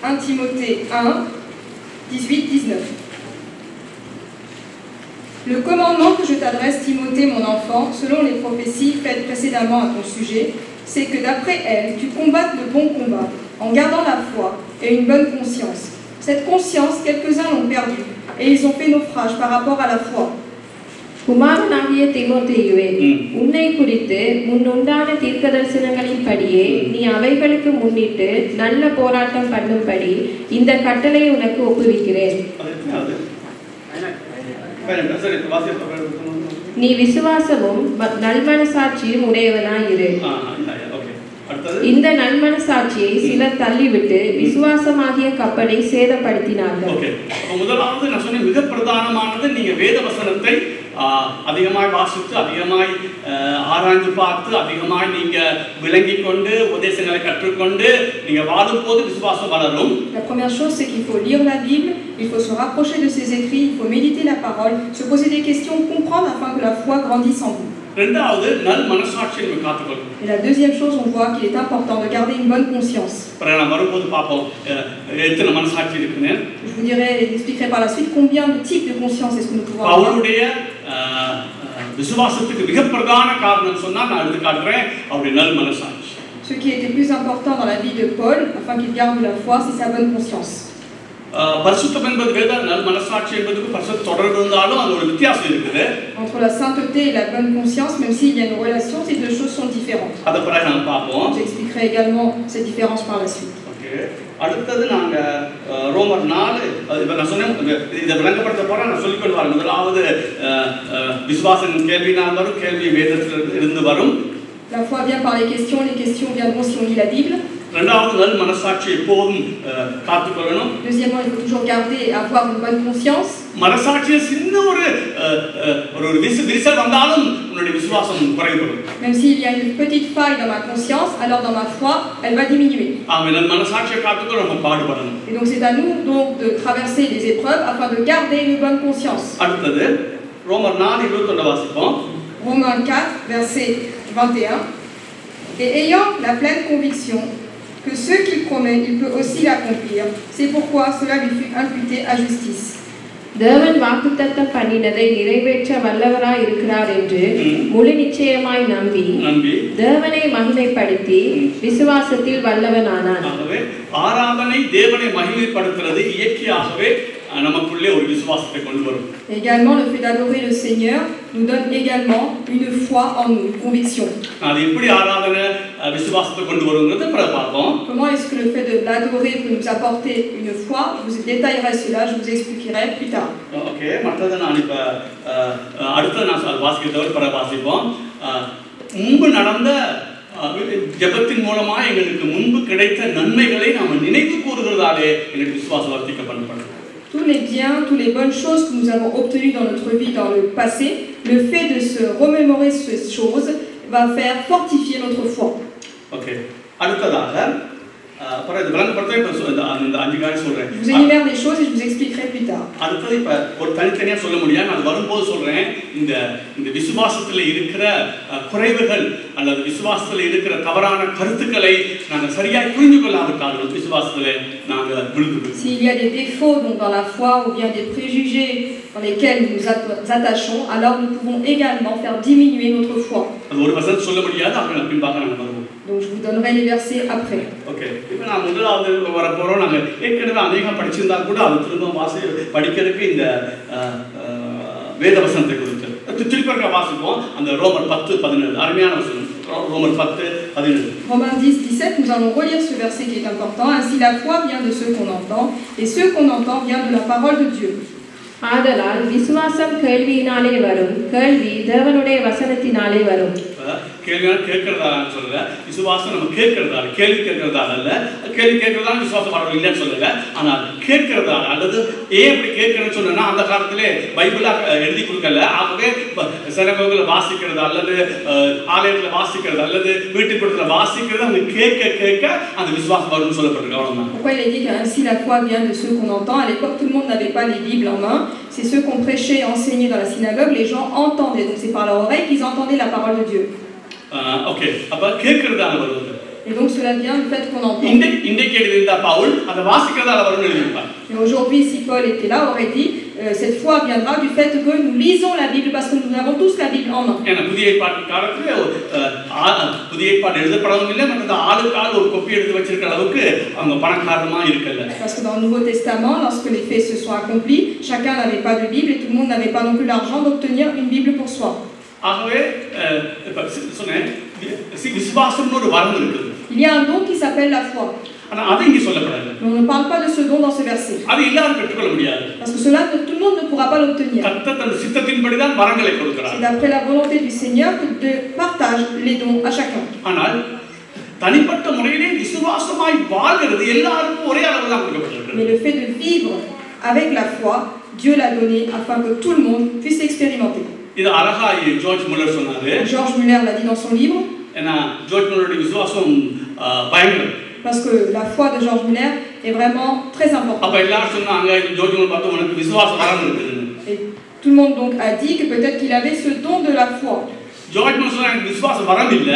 1 Timothée 1:18-19. Le commandement que je t'adresse, Timothée, mon enfant, selon les prophéties faites précédemment à ton sujet, c'est que d'après elles, tu combattes le bon combat, en gardant la foi et une bonne conscience. Cette conscience, quelques-uns l'ont perdue, et ils ont fait naufrage par rapport à la foi. குமாரனாகிய தீமோத்தேயுவே, உன்னை குறித்து முன்னுண்டான தீர்க்கதரிசனங்களின்படியே நீ அவைகளுக்கு முன்னிட்டு நல்ல போராட்டம் பண்ணும்படி இந்த கட்டளை உனக்கு ஒப்புவிக்கிறேன். நீ விசுவாசமும் நல்மனசாட்சியும் உடையவனாயிரு. இந்த நல்மனசாட்சியை சிலர் தள்ளிவிட்டு விசுவாசமாகிய கப்பலை சேதப்படுத்தினார்கள். முதலாவது நான் சொன்ன மிக பிரதானமானது, நீங்க வேத வசனத்தை அதிகமாய் வாசித்து அதிகமாய் ஆராய்ந்து பார்த்து அதிகமாய் நீங்க விளங்கி கொண்டு உபதேசங்களை கற்றுக்கொண்டு நீங்க வாழும் போது விசுவாசம் வளரும். La première chose, c'est qu'il faut lire la Bible, il faut se rapprocher de ses écrits, il faut méditer la parole, se poser des questions, comprendre afin que la foi grandisse en vous. இரண்டாவது, நல் மனசாட்சியை காத்துக்கொள்ளும். Et la deuxième chose, on voit qu'il est important de garder une bonne conscience. நான் வரும்போது பாப்போம் எத்தனை மனசாட்சி இருக்குன்னு. Je vous expliquerai par la suite combien de types de conscience est-ce que nous pouvons avoir. அவருடைய விசுவாசத்துக்கு மிக பிரதான காரணம் சொன்னா நான் எடுத்து காட்டுறேன், அவருடைய நல் மனசாட்சி. Ce qui était plus important dans la vie de Paul, afin qu'il garde la foi, c'est sa bonne conscience. பரிசுத்தம் என்பது வேத, நல் மனசாட்சி என்பதுக்கு பரிசுத்த தொடர்பு இருந்தாலும் அது ஒரு வித்தியாசம் இருக்குது. Entre la sainteté et la bonne conscience, même s'il y a une relation, ces deux choses sont différentes. அத பிறகு நாம் பார்ப்போம். J'expliquerai également cette différence par la suite. Okay, அடுத்தது நாங்க ரோமர் 4 இப்ப நான் சொன்னேன், இதை விளங்கப்படுத்த போறேன். நான் சொல்லிக்கொண்டு வரேன். முதலாவது விசுவாசம் கேள்வினால் வரும், கேள்வி வேதத்தில் இருந்து வரும். La foi vient par les questions viendront si on lit la Bible. இரண்டாவது, நல் மனசாட்சி எப்போதும் காத்துக்கொள்ளணும். Deuxièmement, il faut toujours garder et avoir une bonne conscience. மனசாட்சியை சின்ன ஒரு விரிசல் வந்தாலும் உன்னுடைய விசுவாசம் குறைபடும். Même s'il y a une petite faille dans ma conscience, alors dans ma foi, elle va diminuer. ஆமென். மனசாட்சியை காத்துக்கொள்ள நம்ம பாடுபடணும். Et donc c'est à nous donc de traverser les épreuves afin de garder une bonne conscience. அடுத்தது ரோமர் 4:21 வாசிப்போம். Romains 4 verset 21. Et ayant la pleine conviction que ce qu'il promet, il peut aussi l'accomplir. C'est pourquoi cela lui fut imputé à justice. தேவன் வாக்குத்தத்தம் பண்ணினதை நிறைவேற்ற வல்லவராய் இருக்கிறார் என்று முழு நிச்சயமாய் நம்பி தேவனை மகிமைப்படுத்தி விசுவாசத்தில் வல்லவனானான். ஆராதனை தேவனை மகிமைப்படுத்துறது இயற்கையாகவே நமக்குள்ளே ஒரு விசுவாசத்தை கொண்டு வரும். Également le fait d'adorer le Seigneur nous donne également une foi en nous, une conviction. அது எப்படி ஆராதனை விசுவாசத்தை கொண்டு வரும்ங்கறத பிறகு பார்ப்போம். Comment est-ce que le fait de l'adorer peut nous apporter une foi? Je vous détaillerai cela, je vous expliquerai plus tard. Okay, மற்றதை நான் இப்ப அடுத்து நான் வாசிக்கிறத பிறகு வாசிப்போம். முன்பு நடந்த ஜெபத்தின் மூலமா எங்களுக்கு முன்பு கிடைத்த நன்மைகளை நாம நினைவு கூறுகிறதாலே எங்களுக்கு விசுவாசம் வர்த்திக்கப்படும். Tous les biens, toutes les bonnes choses que nous avons obtenues dans notre vie dans le passé, le fait de se remémorer ces choses va faire fortifier notre foi. OK. அடுத்ததாக அப்புறம் இது விளங்கப்படுத்த இந்த 5 காரியம் சொல்றேன். Je vous énumère les choses et je vous expliquerai plus tard. அடுத்து இப்ப ஒரு தனித்தனியா சொல்ல முடியாது. நான் வரும்போது சொல்றேன். இந்த விசுவாசத்துல இருக்கிற குறைவுகள் அல்லது விசுவாசத்துல இருக்கிற தவறான கருத்துக்களை நாங்க சரியாய் புரிந்து கொள்ளாவிட்டால் விசுவாசத்துல நாங்க விழுந்துடுவோம். S'il y a des défauts donc dans la foi ou bien des préjugés dans lesquels nous nous attachons, alors nous pouvons également faire diminuer notre foi. அது ஒரு வசனம் சொல்ல முடியாது. அப்புறம் பின்பாக நாங்க வருவோம். Donc je vous donnerai les versets après. OK. இப்போ நான் முதலாவது வர போறோம். நாங்க ஏற்கனவே அநேகம் படிச்சிருந்தா கூட அது திரும்ப படிக்கிறதுக்கு இந்த வேத வசனத்தை குறித்து திருப்பி வாசிப்போம். அந்த ரோமர் 10:17 அருமையான வசனம். ரோமர் 10:17. Romains 10:17, nous allons relire ce verset qui est important. Ainsi la foi vient de ce qu'on entend et ce qu'on entend vient de la parole de Dieu. ஆதலால் விசுவாசம் கேள்வியினாலே வரும், கேள்வி தேவனுடைய வசனத்தினாலே வரும். கேள்வியான கேட்கறதால சொல்லல, விசுவாசம் நம்ம கேட்கறதால, கேள்வி கேட்கறதால அல்ல. கேள்வி கேட்கறதால விசுவாசம் வரணும் இல்லைன்னு சொல்லல. ஆனால் கேட்கறதால அல்லது ஏன் இப்படி கேட்கறேன்னு சொன்னா அந்த காலத்திலே பைபிளா எழுதி கொடுக்கல. ஆகவே சிறகுகளை வாசிக்கிறது அல்லது ஆலயத்துல வாசிக்கிறது அல்லது வீட்டுக்குள்ள வாசிக்கிறது அவங்க கேட்க கேட்க அந்த விசுவாசம் வரும்னு சொல்லப்பட்டிருக்கு. அவ்வளவுதான். Pourquoi il est dit que ainsi la foi vient de ceux qu'on entend? À l'époque, tout le monde n'avait pas les Bibles en main. C'est ceux qu'on prêchait et enseignait dans la synagogue. Les gens entendaient. Donc c'est par leur oreille qu'ils entendaient la parole de Dieu. OK. அப்ப கேட்கறதால வருது. Et donc cela vient du fait qu'on entend. இன்றைக்கு எழுதியிருந்த பவுல் அந்த வாசிக்கிறதால வரும்னு எழுதியிருப்பார். Et aujourd'hui, si Paul était là, aurait dit cette foi viendra du fait que nous lisons la Bible parce que nous avons tous la Bible en main. ஏன்னா புதிய ஏற்பாட்டு காலத்துல புதிய ஏற்பாடு எழுதப்படவும் இல்லை மற்றும் ஆளுக்கு ஆள் ஒரு கோப்பி எடுத்து வச்சிருக்கிற அளவுக்கு அவங்க பணக்காரமா இருக்கல. Parce que dans le Nouveau Testament, lorsque les faits se sont accomplis, chacun n'avait pas de Bible et tout le monde n'avait pas non plus l'argent d'obtenir une Bible pour soi. ஆகவே சொன்னேன் விசுவாசம்னு ஒரு வரம் இருக்குது. Il y a un don qui s'appelle la foi. ஆனா அது இங்க சொல்லப்படல. Mais on ne parle pas de ce don dans ce verset. அது எல்லாரும் பெற்றுக்கொள்ள முடியாது. Parce que cela, tout le monde ne pourra pas l'obtenir. கர்த்தர் தன் சித்தத்தின்படி தான் வரங்களை கொடுக்கிறார். C'est d'après la volonté du Seigneur que de partage les dons à chacun. ஆனால் தனிப்பட்ட முறையிலே விசுவாசமாய் வாழ்கிறது எல்லாருக்கும் ஒரே அளவு தான் கொடுக்கப்பட்டிருக்கு. Mais le fait de vivre avec la foi, Dieu l'a donné afin que tout le monde puisse l'expérimenter. இது அழகா ஜார்ஜ் முல்லர் சொன்னாரு. George Muller l'a dit dans son livre. ஏன்னா ஜார்ஜ் முல்லருடைய விசுவாசம் பயங்கரம். Parce que la foi de George Muller est vraiment très importante. அப்ப எல்லாரும் சொன்னாங்க George Muller பார்த்து உனக்கு விசுவாசம் வரம் இருக்குன்னு. Et tout le monde donc a dit que peut-être qu'il avait ce don de la foi. George Muller சொன்னாங்க விசுவாசம் வரம் இல்ல.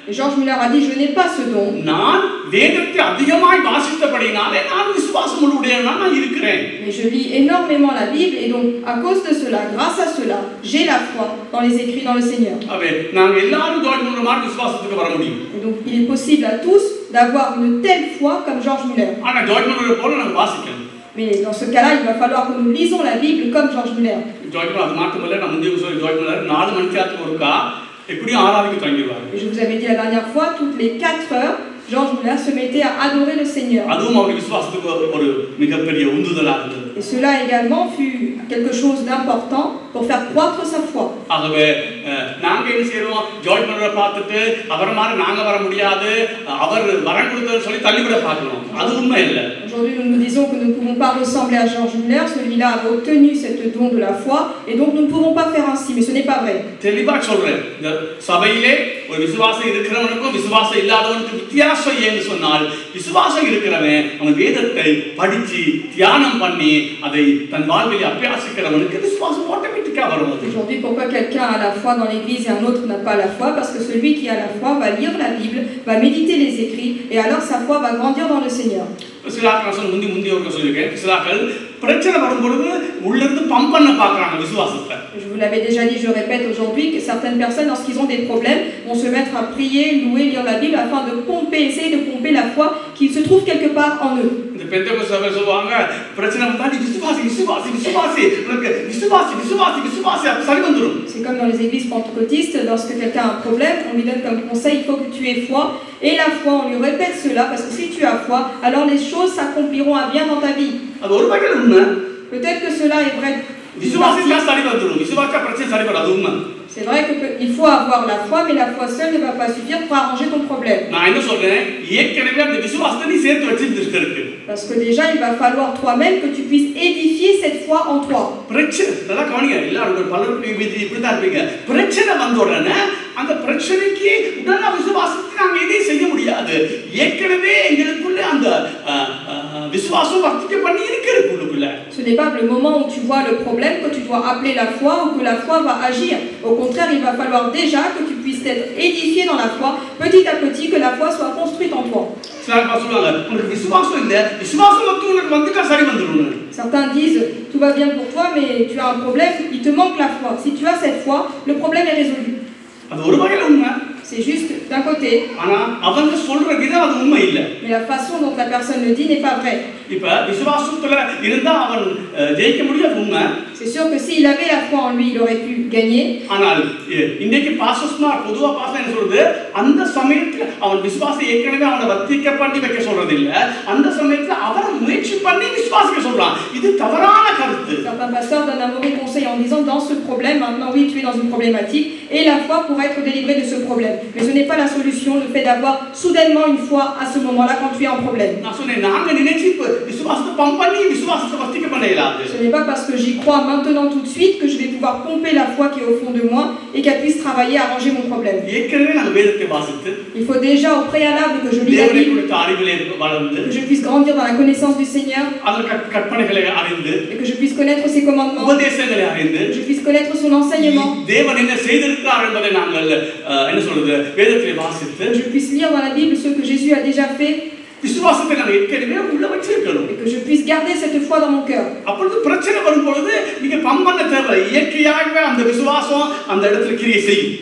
Et George Muller a dit je n'ai pas ce don. நான் வேதத்தை அதிகமாய் வாசித்தபடினாலே நான் விசுவாசம் உடையவனா நான் இருக்கிறேன். Mais je lis énormément la Bible et donc à cause de cela, grâce à cela, j'ai la foi dans les écrits dans le Seigneur. அப்ப நாங்க எல்லாரும் ஜார்ஜ் முல்லர் மாதிரி விசுவாசத்துக்கு வர முடியும். Et donc il est possible à tous d'avoir une telle foi comme George Muller. ஆனா George Muller போல நாங்க வாசிக்கணும். Mais dans ce cas-là, il va falloir que nous lisons la Bible comme George Muller. George Muller அது மட்டுமல்ல நான் முந்தைய சொல்லி George Muller 4 மணி நேரத்துக்கு ஒருக்கா எப்படியும் ஆராதிக்க தொடங்கிடுவார். Je vous avais dit la dernière fois, toutes les 4 heures, George Muller se mettait à adorer le Seigneur. அதுவும் அவருடைய விசுவாசத்துக்கு ஒரு மிகப்பெரிய உந்துதலா இருந்தது. Et cela également fut quelque chose d'important pour faire croître sa foi. ஆகவே நாங்க என்ன செய்றோம் ஜார்ஜ் முல்லரை பார்த்துட்டு அவரை மாதிரி நாங்க வர முடியாது அவர் வரம் கொடுத்தத சொல்லி தள்ளிவிட பார்க்கணும். அது உண்மை இல்ல. Aujourd'hui, nous nous disons que nous ne pouvons pas ressembler à George Muller, celui-là a obtenu cette don de la foi et donc nous ne pouvons pas faire ainsi, mais ce n'est pas vrai. தெளிவா சொல்றேன். இந்த சபையிலே ஒரு விசுவாசம் இருக்கிறவனுக்கும் விசுவாசம் இல்லாதவனுக்கும் வித்தியாசம் ஏன்னு சொன்னால் விசுவாசம் இருக்கிறவன் அவன் வேதத்தை படிச்சு தியானம் பண்ணி அதை தன் வாழ்வில் அபியாசிக்கிறவனுக்கு விசுவாசம் ஆட்டோமேட்டிக்கா வரும். Aujourd'hui, pourquoi quelqu'un a la foi dans l'église et un autre n'a pas la foi? Parce que celui qui a la foi va lire la Bible, va méditer les écrits et alors sa foi va grandir dans le Seigneur. சிலாக்கள் முந்தி ஒருக்க சொல்லியிருக்கேன். சிலாக்கள் பிரச்சனை வரும்பொழுது உள்ளிருந்து pump பண்ண பார்க்கறாங்க விசுவாசத்தை. Je vous l'avais déjà dit, je répète aujourd'hui que certaines personnes, lorsqu'ils ont des problèmes, vont se mettre à prier, louer, lire la Bible afin de pomper, essayer de pomper la foi qui se trouve quelque part en eux. இந்த பெந்தேகோஸ்தே சபையில சொல்வாங்க பிரச்சனை வந்தா நீ விசுவாசி விசுவாசி விசுவாசி உனக்கு விசுவாசி விசுவாசி விசுவாசி அப்ப சரி வந்துரும். C'est comme dans les églises pentecôtistes, lorsque quelqu'un a un problème, on lui donne comme conseil, il faut que tu aies foi. Et la foi, on lui répète cela, parce que si tu as foi, alors les choses s'accompliront à bien dans ta vie. அது ஒரு வகையில் உண்மை. Peut-être que cela est vrai. விசுவாசிச்சா சரி வந்துரும். விசுவாசிச்சா பிரச்சனை சரி வராது உண்மை. C'est vrai qu'il faut avoir la foi, mais la foi seule ne va pas suffire pour arranger ton problème. நான் என்ன சொல்றேன், ஏற்கனவே அந்த விசுவாசத்தை நீ சேர்த்து வச்சிருக்கு. Parce que déjà, il va falloir toi-même que tu puisses édifier cette foi en toi. பிரச்சனை நல்லா கவனிங்க, எல்லாரும் பலரும் இப்படி தான் இருப்பீங்க. பிரச்சனை வந்த உடனே அந்த பிரச்சனைக்கு உடனே விசுவாசத்தை நாங்க எதையும் செய்ய முடியாது. ஏற்கனவே எங்களுக்குள்ள அந்த விசுவாசம் வர்த்திக்க பண்ணி இருக்கிறது உள்ளுக்குள்ள. Ce n'est pas le moment où tu vois le problème que tu dois appeler la foi ou que la foi va agir. Au contraire, il va falloir déjà que tu puisses être édifié dans la foi, petit à petit, que la foi soit construite en toi. Certains disent, tout va bien pour toi, mais tu as un problème, il te manque la foi. Si tu as cette foi, le problème est résolu. C'est juste d'un côté. Mais la façon dont la personne le dit n'est pas vraie. C'est sûr que s'il avait la foi en lui, il aurait pu gagner. Certains pasteurs donnent un mauvais conseil en disant, dans ce problème, maintenant oui, tu es dans une problématique, et la foi pourrait être délivrée de ce problème. Mais ce n'est pas la solution, le fait d'avoir soudainement une foi à ce moment-là quand tu es en problème. Ce n'est pas parce que j'y crois maintenant tout de suite que je vais pouvoir pomper la foi qui est au fond de moi et qu'elle puisse travailler à arranger mon problème. Il faut déjà au préalable que je lis la Bible, que je puisse grandir dans la connaissance du Seigneur, et que je puisse connaître ses commandements, que je puisse connaître son enseignement, que je puisse lire dans la Bible ce que Jésus a déjà fait, et que je puisse garder cette foi dans mon cœur.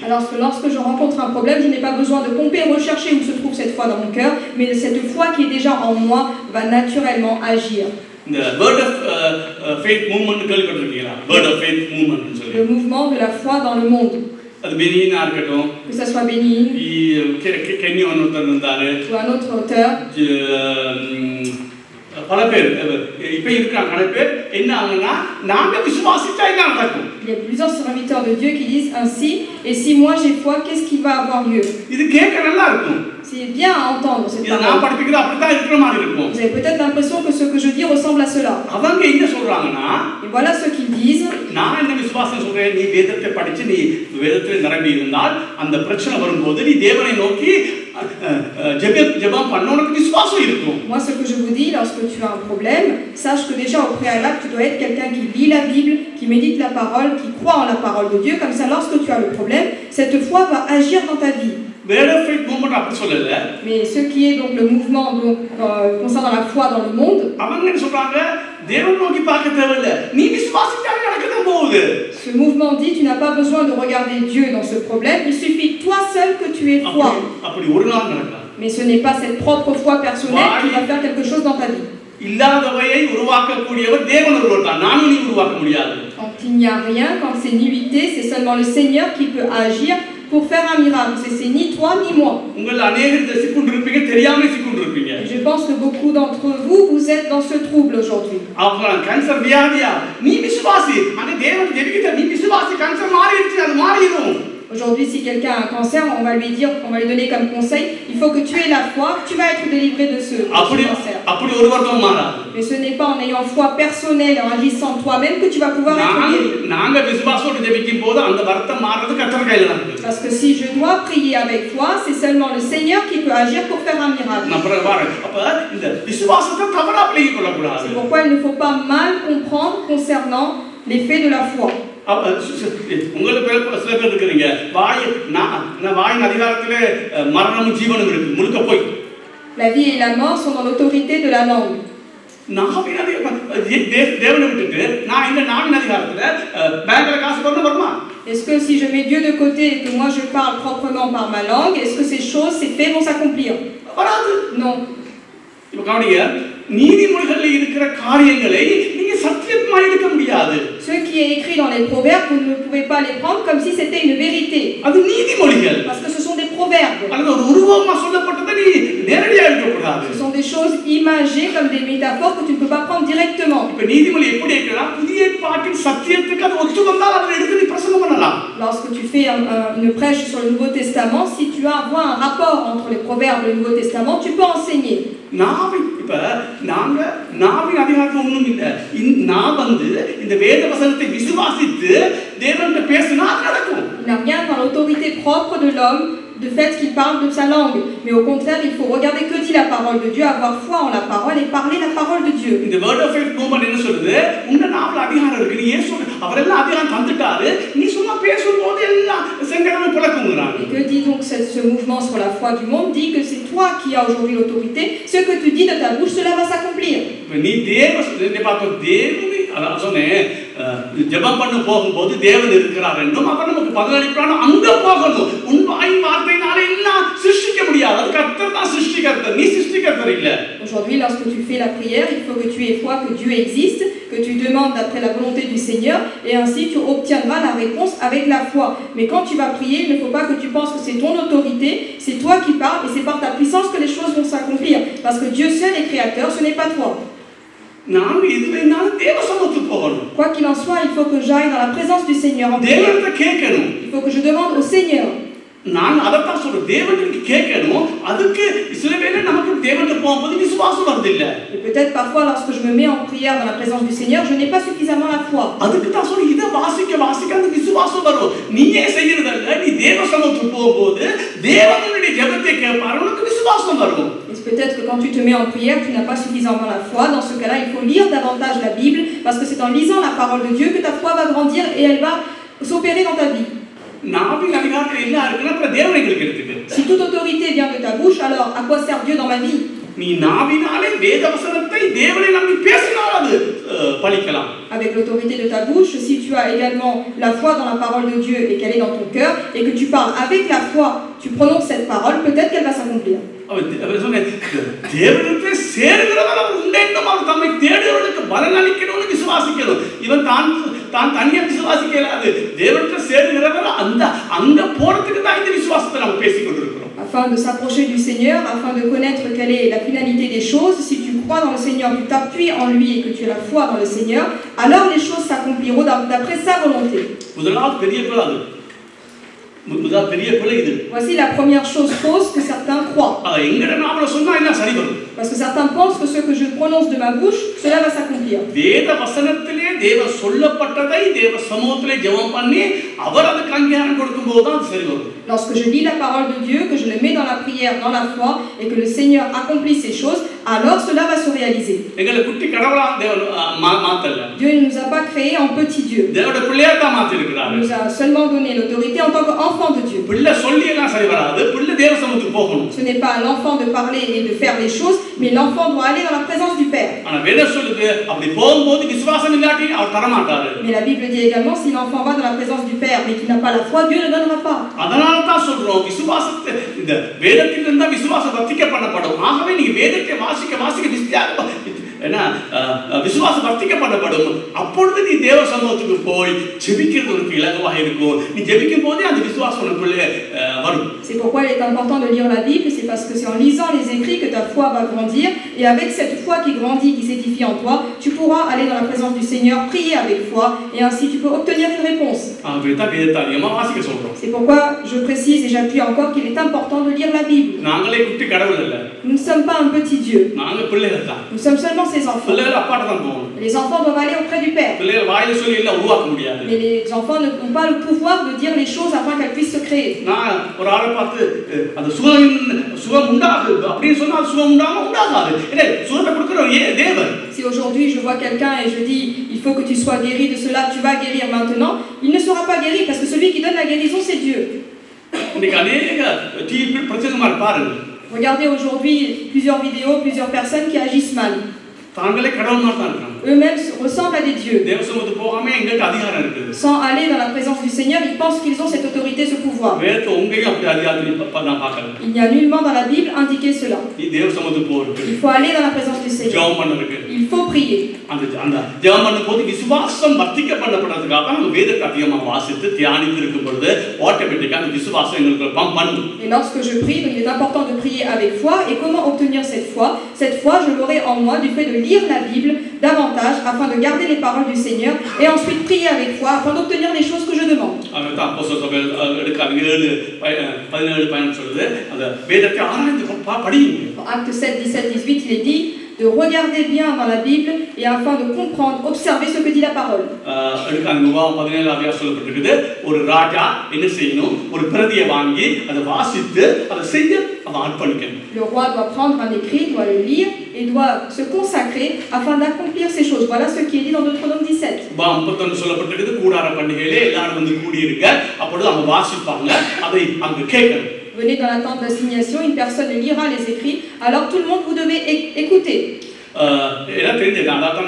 Alors que lorsque je rencontre un problème, je n'ai pas besoin de pomper et rechercher où se trouve cette foi dans mon cœur, mais cette foi qui est déjà en moi va naturellement agir. Le mouvement de la foi dans le monde. Que ça soit Bénin ou un autre auteur. Il y a plusieurs serviteurs de Dieu qui disent ainsi, et si moi j'ai foi, qu'est-ce qui va avoir lieu? C'est bien à entendre cette parole. Vous avez peut-être l'impression que ce que je dis ressemble à cela. Et voilà ce qu'ils disent. Moi, ce que je vous dis, lorsque tu as un problème, sache que déjà au préalable, tu dois être quelqu'un qui lit la Bible, qui médite la parole, qui croit en la parole de Dieu. Comme ça, lorsque tu as le problème, cette foi va agir dans ta vie. Mais ce qui est donc le mouvement concernant la foi dans le monde, ce mouvement dit, tu n'as pas besoin de regarder Dieu dans ce problème, il suffit toi seul que tu aies foi. Mais ce n'est pas cette propre foi personnelle qui va faire quelque chose dans ta vie. Quand il n'y a rien, quand c'est nullité, c'est seulement le Seigneur qui peut agir pour faire un miracle. C'est ni toi ni moi. Je pense que beaucoup d'entre vous, vous êtes dans ce trouble aujourd'hui. Aujourd'hui, si quelqu'un a un cancer, on va lui donner comme conseil, il faut que tu aies la foi, tu vas être délivré de ce cancer. Mais ce n'est pas en ayant foi personnelle, en agissant toi-même que tu vas pouvoir être guéri. Parce que si je dois prier avec foi, c'est seulement le Seigneur qui peut agir pour faire un miracle. C'est pourquoi il ne faut pas mal comprendre concernant l'effet de la foi. La vie et la mort sont dans l'autorité de la langue. Est-ce que si je mets Dieu de côté et que moi je parle proprement par ma langue, est-ce que ces choses, ces faits vont s'accomplir? Non. Ce qui est écrit dans les proverbes, vous ne pouvez pas les prendre comme si c'était une vérité. Parce que ce sont des proverbes. அல்லது ஒரு உருவமா சொல்லப்பட்டதை நீ நேரடியா எடுக்கக்கூடாது. Ce sont des choses imagées comme des métaphores que tu ne peux pas prendre directement. இப்ப நீதிமொழி எப்படி இருக்குன்னா புதிய ஏற்பாட்டின் சத்தியத்துக்கு அது ஒத்து வந்தால் அதை எடுத்து நீ பிரசங்கம் பண்ணலாம். Lorsque tu fais une prêche sur le Nouveau Testament, si tu vois un rapport entre les proverbes et le Nouveau Testament, tu peux enseigner. நாவி இப்ப நாங்க நாவி அதிகாரம் ஒண்ணும் இல்ல. நான் இந்த வேத வசனத்தை விசுவாசித்து தேவன்கிட்ட பேசினா அது நடக்கும். Il n'y a rien dans l'autorité propre de l'homme, de fait qu'il parle de sa langue. Mais au contraire, il faut regarder que dit la parole de Dieu, avoir foi en la parole et parler la parole de Dieu. இந்த word of faith movement என்ன சொல்லுது? உங்க நாவல அதிகாரம் இருக்கு. நீ இயேசு அவரெல்லாம் அதிகாரம் தந்துட்டாரு. நீ சும்மா பேசும்போது எல்லாம் செங்கடமே புலக்குங்கறாங்க. Et que dit donc ce mouvement sur la foi du monde dit que c'est toi qui as aujourd'hui l'autorité, ce que tu dis de ta bouche, cela va s'accomplir. நீ தேவனை பார்த்து தேவனை அதான் சொன்னேன் ஜெபம் பண்ண போகும்போது தேவன் இருக்கிறார் என்றும் அவர் நமக்கு பதிலளிக்கிறான் அங்க போகணும். உன் வாய் வார்த்தையினால எல்லாம் சிருஷ்டிக்க முடியாது. அது கர்த்தர் தான் சிருஷ்டிகர்த்தர், நீ சிருஷ்டிகர்த்தர் இல்ல. Aujourd'hui, lorsque tu fais la prière, il faut que tu aies foi que Dieu existe, que tu demandes d'après la volonté du Seigneur, et ainsi tu obtiendras la réponse avec la foi. Mais quand tu vas prier, il ne faut pas que tu penses que c'est ton autorité, c'est toi qui parles, et c'est par ta puissance que les choses vont s'accomplir. Parce que Dieu seul est créateur, ce n'est pas toi. Quoi qu'il en soit, il faut que j'aille dans la présence du Seigneur en prière. Il faut que je demande au Seigneur. நான் அதத்தான் சொல்றேன் தேவனுக்கு கேட்கணும். அதுக்கு சில வேளை நமக்கு தேவனுக்கு போகும்போது விசுவாசம் வருது இல்ல. Et peut-être parfois lorsque je me mets en prière dans la présence du Seigneur, je n'ai pas suffisamment la foi. அதுக்கு தான் சொல்றேன் இத வாசிக்க அந்த விசுவாசம் வரும். நீயே செய்யறதல்ல, நீ தேவ சமூகத்துக்கு போகும்போது தேவனுடைய ஜெபத்தை கேட்பார், உனக்கு விசுவாசம் வரும். Peut-être que quand tu te mets en prière, tu n'as pas suffisamment la foi. Dans ce cas-là, il faut lire davantage la Bible, parce que c'est en lisant la parole de Dieu que ta foi va grandir et elle va s'opérer dans ta vie. Si toute autorité vient de ta bouche, alors à quoi sert Dieu dans ma vie? Avec l'autorité de ta bouche, si tu as également la foi dans la parole de Dieu et qu'elle est dans ton cœur, et que tu parles avec la foi, tu prononces cette parole, peut-être qu'elle va s'accomplir. Afin de s'approcher du Seigneur, afin de connaître quelle est la finalité des choses, si tu crois dans le Seigneur, tu t'appuies en lui et que tu as la foi dans le Seigneur, alors les choses s'accompliront d'après sa volonté. Voici la première chose fausse que certains croient. Parce que certains pensent que ce que je prononce de ma bouche, cela va s'accomplir. Lorsque je lis la parole de Dieu, que je le mets dans la prière, dans la foi, et que le Seigneur accomplit ces choses, alors cela va se réaliser. Dieu ne nous a pas créés en petits dieux. Il nous a seulement donné l'autorité en tant qu'enfant de Dieu. Ce n'est pas à l'enfant de parler et de faire les choses, mais l'enfant doit aller dans la présence du Père. Mais la Bible dit également, si l'enfant va dans la présence du Père, mais qu'il n'a pas la foi, Dieu ne donnera pas. விசுவாசம் வர்த்திக்கப்படப்படும். அப்பொழுது நீ தேவ சமூகத்துக்கு போய் ஜெபிக்கிறது உனக்கு இலகுவாக இருக்கும். நீ ஜெபிக்கும் போதே அந்த விசுவாசம் உனக்குள்ளே வரும். C'est pourquoi il est important de lire la Bible, c'est parce que c'est en lisant les écrits que ta foi va grandir, et avec cette foi qui grandit, qui s'édifie en toi, tu pourras aller dans la présence du Seigneur, prier avec foi, et ainsi tu peux obtenir une réponse. C'est pourquoi je précise et j'appuie encore qu'il est important de lire la Bible. Nous ne sommes pas un petit Dieu. Nous sommes seulement ses enfants. Les enfants doivent aller auprès du Père. Mais les enfants n'ont pas le pouvoir de dire les choses afin qu'elles puissent se créer. Si aujourd'hui je vois quelqu'un et je dis il faut que tu sois guéri de cela, tu vas guérir maintenant, il ne sera pas guéri parce que celui qui donne la guérison c'est Dieu. Regardez aujourd'hui plusieurs vidéos, plusieurs personnes qui agissent mal. eux-mêmes ressemblent à des dieux. தேவ சமூகத்துக்கு போகாம எங்களுக்கு அதிகாரம் இருக்குது. Sans aller dans la présence du Seigneur, ils pensent qu'ils ont cette autorité, ce pouvoir. வேதத்தை உங்கேயும் அப்படி அதிகாரத்தை நான் பார்க்கல. Il n'y a nullement dans la Bible indiqué cela. நீ தேவ சமூகத்துக்கு போறது. Il faut aller dans la présence du Seigneur. ஜெபம் பண்ணனுக்கு. Il faut prier. அந்த ஜெபம் பண்ணும்போது விசுவாசம் வர்த்திக்க பண்ணப்படுறதுக்காக நம்ம வேதத்தை அதிகமா வாசித்து தியானித்து இருக்கும் பொழுது ஆட்டோமேட்டிக்கா அந்த விசுவாசம் எங்களுக்கு பம்ப் பண்ணும். Et lorsque je prie, il est important de prier avec foi. Et comment obtenir cette foi? Cette foi, je l'aurai en moi du fait de lire la Bible davantage afin de garder les paroles du Seigneur et ensuite prier avec foi afin d'obtenir les choses que je demande. அதுதான் அப்போஸ்தலர்கள் எடுக்காங்க 7:17 சொல்லுது அந்த வேதத்தை ஆராய்ந்து படிங்க. Acte 7, 17, 18, il est dit de regarder bien dans la Bible et afin de comprendre, observer ce que dit la parole. எடுக்காங்க உபாகமம் 17 சொல்லப்பட்டிருக்குது ஒரு ராஜா என்ன செய்யணும் ஒரு பிரதியை வாங்கி அதை வாசித்து அதை செய்ய அவன் அர்ப்பணிக்கணும். Le roi doit prendre un écrit, doit le lire et doit se consacrer afin d'accomplir ces choses. Voilà ce qui est dit dans Deutéronome 17. உபாகமம் 31 சொல்லப்பட்டிருக்குது கூடார பண்டிகையிலே எல்லாரும் வந்து கூடி இருக்க அப்பொழுது அவங்க வாசிப்பாங்க அதை அங்க கேட்கணும். Venez dans la tente d'assignation, une personne lira les écrits, alors tout le monde vous devez écouter. எல்லாம் தெரிஞ்சது அதான்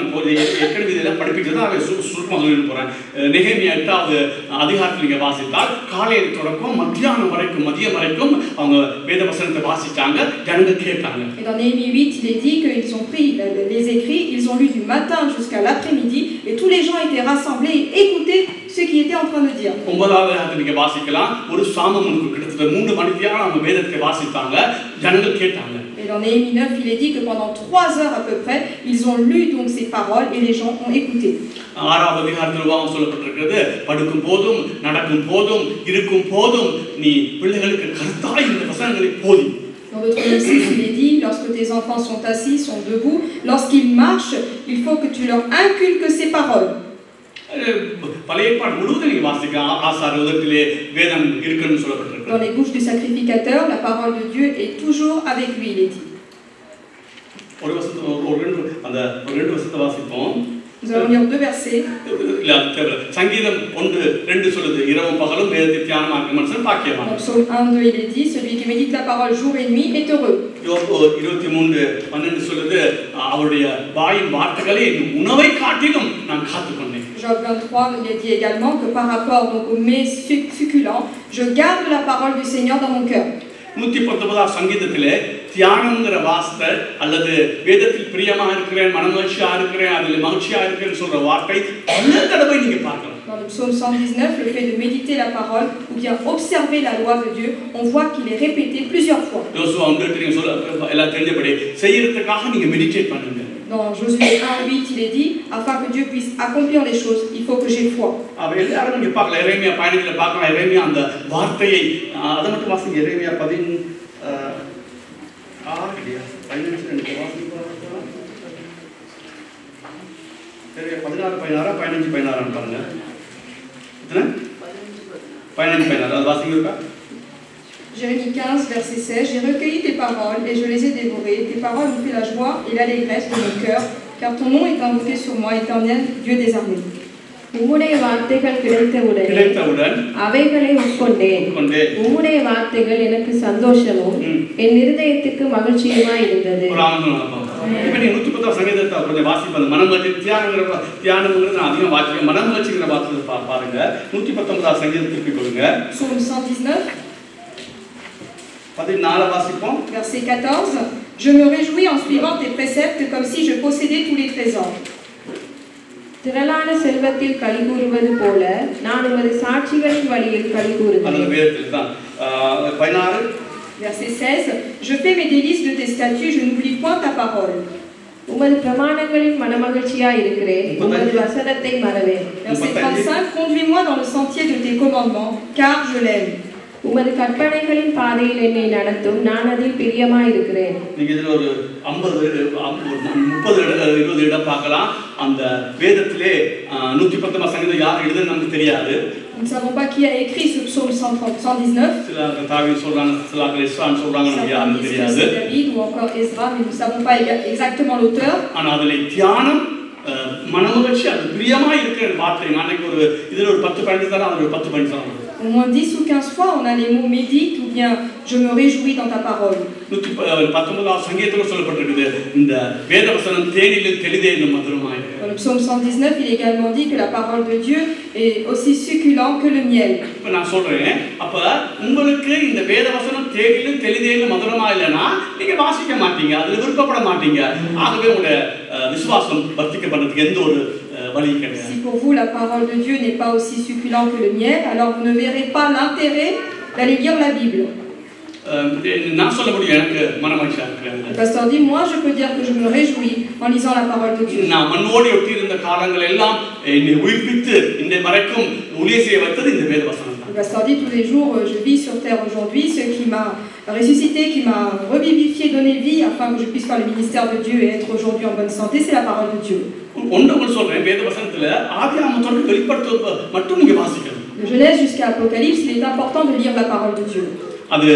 ஏற்கனவே இதெல்லாம் படிப்பிச்சது அதை சுருக்கமாக சொல்லி போகிறேன். நெகேமியா 8வது அதிகாரத்தில் நீங்கள் வாசித்தால் காலையில் தொடக்கம் மத்தியானம் வரைக்கும் மதியம் வரைக்கும் அவங்க வேத வசனத்தை வாசித்தாங்க ஜனங்கள் கேட்டாங்க. Et dans Néhémie 8, il est dit qu'ils ont pris les écrits, ils ont lu du matin jusqu'à l'après-midi et tous les gens étaient rassemblés et écoutaient ce qui était en train de dire. 9வது அதிகாரத்தை நீங்கள் வாசிக்கலாம் ஒரு சாமமுனுக்கு கிட்டத்தட்ட 3 மணி நேரம் அவங்க வேதத்தை வாசித்தாங்க ஜனங்கள் கேட்டாங்க. Et dans Néhémie 9, il est dit que pendant 3 heures à peu près, ils ont lu donc ces paroles et les gens ont écouté. 6வது அதிகாரத்தில் உபாகமம் சொல்லப்பட்டிருக்கிறது படுக்கும் போதும் நடக்கும் போதும் இருக்கும் போதும் நீ பிள்ளைகளுக்கு கருத்தாய் இந்த வசனங்களை போதி. Dans Deutéronome 6, il est dit, lorsque tes enfants sont assis, sont debout, lorsqu'ils marchent, il faut que tu leur inculques ces paroles. பழைய ஏற்பாடு முழுவதும் நீங்க வாசிக்கலாம் ஆசார உதட்டிலே வேதம் இருக்குன்னு சொல்லப்பட்டிருக்கு. Dans les bouches du sacrificateur, la parole de Dieu est toujours avec lui, il est dit. ஒரு ரெண்டு வசனத்தை வாசிப்போம். Nous allons lire 2 versets. சங்கீதம் 1:2 சொல்லுது இரவும் பகலும் வேதத்தை தியானமாக்கும் மனுஷன் பாக்கியவான். Dans Psaume 1:2, il est dit, celui qui médite la parole jour et nuit est heureux. யோபு 23:12 சொல்லுது அவருடைய வாயின் வார்த்தைகளை உணவை காட்டிலும் நான் காத்துக்கொண்டேன். Job 23, il est dit également que par rapport donc aux mets succulents, je garde la parole du Seigneur dans mon cœur. 119 சங்கீதத்திலே தியானம்ங்கற வார்த்தை அல்லது வேதத்தில் பிரியமா இருக்கிறேன் மனமகிழ்ச்சியா இருக்கிறேன் அதிலே மகிழ்ச்சியா இருக்கிறேன்னு சொல்ற வார்த்தை பல தடவை நீங்க பார்க்கலாம். Dans le psaume 119, le fait de méditer la parole ou bien observer la loi de Dieu, on voit qu'il est répété plusieurs fois. யோசுவா 1:8 சொல்ல எல்லாம் தெரிஞ்சபடி செய்யறதுக்காக நீங்க மெடிடேட் பண்ணுங்க. Dans Josué 1:8, il est dit, afin que Dieu puisse accomplir les choses, il faut que j'ai foi. அவ எல்லாரும் நீங்க பார்க்கலாம் எரேமியா 15ல பார்க்கலாம் எரேமியா அந்த வார்த்தையை அத மட்டும் வாசிங்க எரேமியா 15 16 15 பாருங்க. எத்தனை 15 அது வாசிங்க இருக்கா? Jérémie 15, verset 16, j'ai recueilli tes paroles et je les ai dévorées. Tes paroles ont fait la joie et l'allégresse de mon cœur, car ton nom est invoqué sur moi, éternel, Dieu des armées. உம்முடைய வார்த்தைகள் கிடைத்தவுடன் அவைகளை உட்கொண்டேன். உம்முடைய வார்த்தைகள் எனக்கு சந்தோஷமும் என் இருதயத்துக்கு மகிழ்ச்சியுமாய் இருந்தது. இப்ப நீ 110 சங்கீதத்தை கொஞ்சம் வாசிப்பாங்க. மனமகிழ்ச்சி தியானம்ங்கிறது நான் அதிகம் வாசிக்கிறேன். மனமகிழ்ச்சிங்கிற வார்த்தையை பாருங்க. 119 சங்கீதம் திருப்பி கொடுங்க. Psaume 119. 14 வாசிப்போம். Verset 14. Je me réjouis en suivant tes préceptes comme si je possédais tous les trésors. திரளான செல்வத்தில் களிகூறுவது போல நான் உமது சாட்சிகளின் வழியில் களிகூறுகிறேன். அந்த வேதத்தில் தான் 16 Verset 16. Je fais mes délices de tes statuts, je n'oublie point ta parole. உமது பிரமாணங்களின் மனமகிழ்ச்சியாய் இருக்கிறேன், உமது வசனத்தை மறவேன். Verset 35. Conduis-moi dans le sentier de tes commandements, car je l'aime. உமது கற்பனைகளின் பாதையில் என்னை நடத்தும், நான் அதில் பிரியமாய் இருக்கிறேன். நீங்க இதுல ஒரு 50 30 20 இடம் பார்க்கலாம். அந்த வேதத்திலே 110 சங்கீதம் யார் எழுதுன்னு நமக்கு தெரியாது. Nous ne savons pas qui a écrit ce psaume 119. சில தாவீது சொல்றாங்க, சில எஸ்ரான் சொல்றாங்க, நமக்கு யாருன்னு தெரியாது. David ou encore Ezra, mais nous ne savons pas exactement l'auteur. ஆனா அதுல தியானம் மனமகிழ்ச்சி அது பிரியமா இருக்கிற வார்த்தை. நாளைக்கு ஒரு இதுல ஒரு 10 பாயிண்ட் தரேன், அதுல ஒரு 10 பாயிண்ட் தரேன். Au moins 10 ou 15 fois, on a les mots médite ou bien je me réjouis dans ta parole. 119 சங்கீதத்துல சொல்லப்பட்டிருக்குது இந்த வேதவசனம் தேனிலும் தெளிதேனும் மதுரமாய். Dans le psaume 119, il est également dit que la parole de Dieu est aussi succulente que le miel. இப்ப நான் சொல்றேன் அப்ப உங்களுக்கு இந்த வேதவசனம் தேனிலும் தெளிதேனும் மதுரமா இல்லனா நீங்க வாசிக்க மாட்டீங்க, அதுல விருப்பப்பட மாட்டீங்க. ஆகவே உங்களுடைய விசுவாசம் வர்த்திக்கப்படுறதுக்கு எந்த ஒரு வழி கிடையாது. Si pour vous la parole de Dieu n'est pas aussi succulente que le miel, alors vous ne verrez pas l'intérêt d'aller lire la Bible. நான் சொல்ல முடியும் எனக்கு மனமகிழ்ச்சியா இருக்கிறது. Le pasteur dit, moi je peux dire que je me réjouis en lisant la parole de Dieu. நான் மண்ணோடு ஒட்டி இருந்த காலங்கள் எல்லாம் என்னை உயிர்ப்பித்து இந்த வரைக்கும் ஊழியம் செய்ய வைத்தது இந்த வேதவசனம் தான். Le pasteur dit, tous les jours je vis sur terre aujourd'hui, ce qui m'a ressuscité, qui m'a revivifié, donné vie afin que je puisse faire le ministère de Dieu et être aujourd'hui en bonne santé, c'est la parole de Dieu. ஒன்று சொல்றேன், வேதவசனத்துல ஆதியாகமத்தோட வெளிப்படுத்துவது மட்டும் நீங்க வாசிக்கணும். De Genèse jusqu'à Apocalypse, il est important de lire la parole de Dieu. அது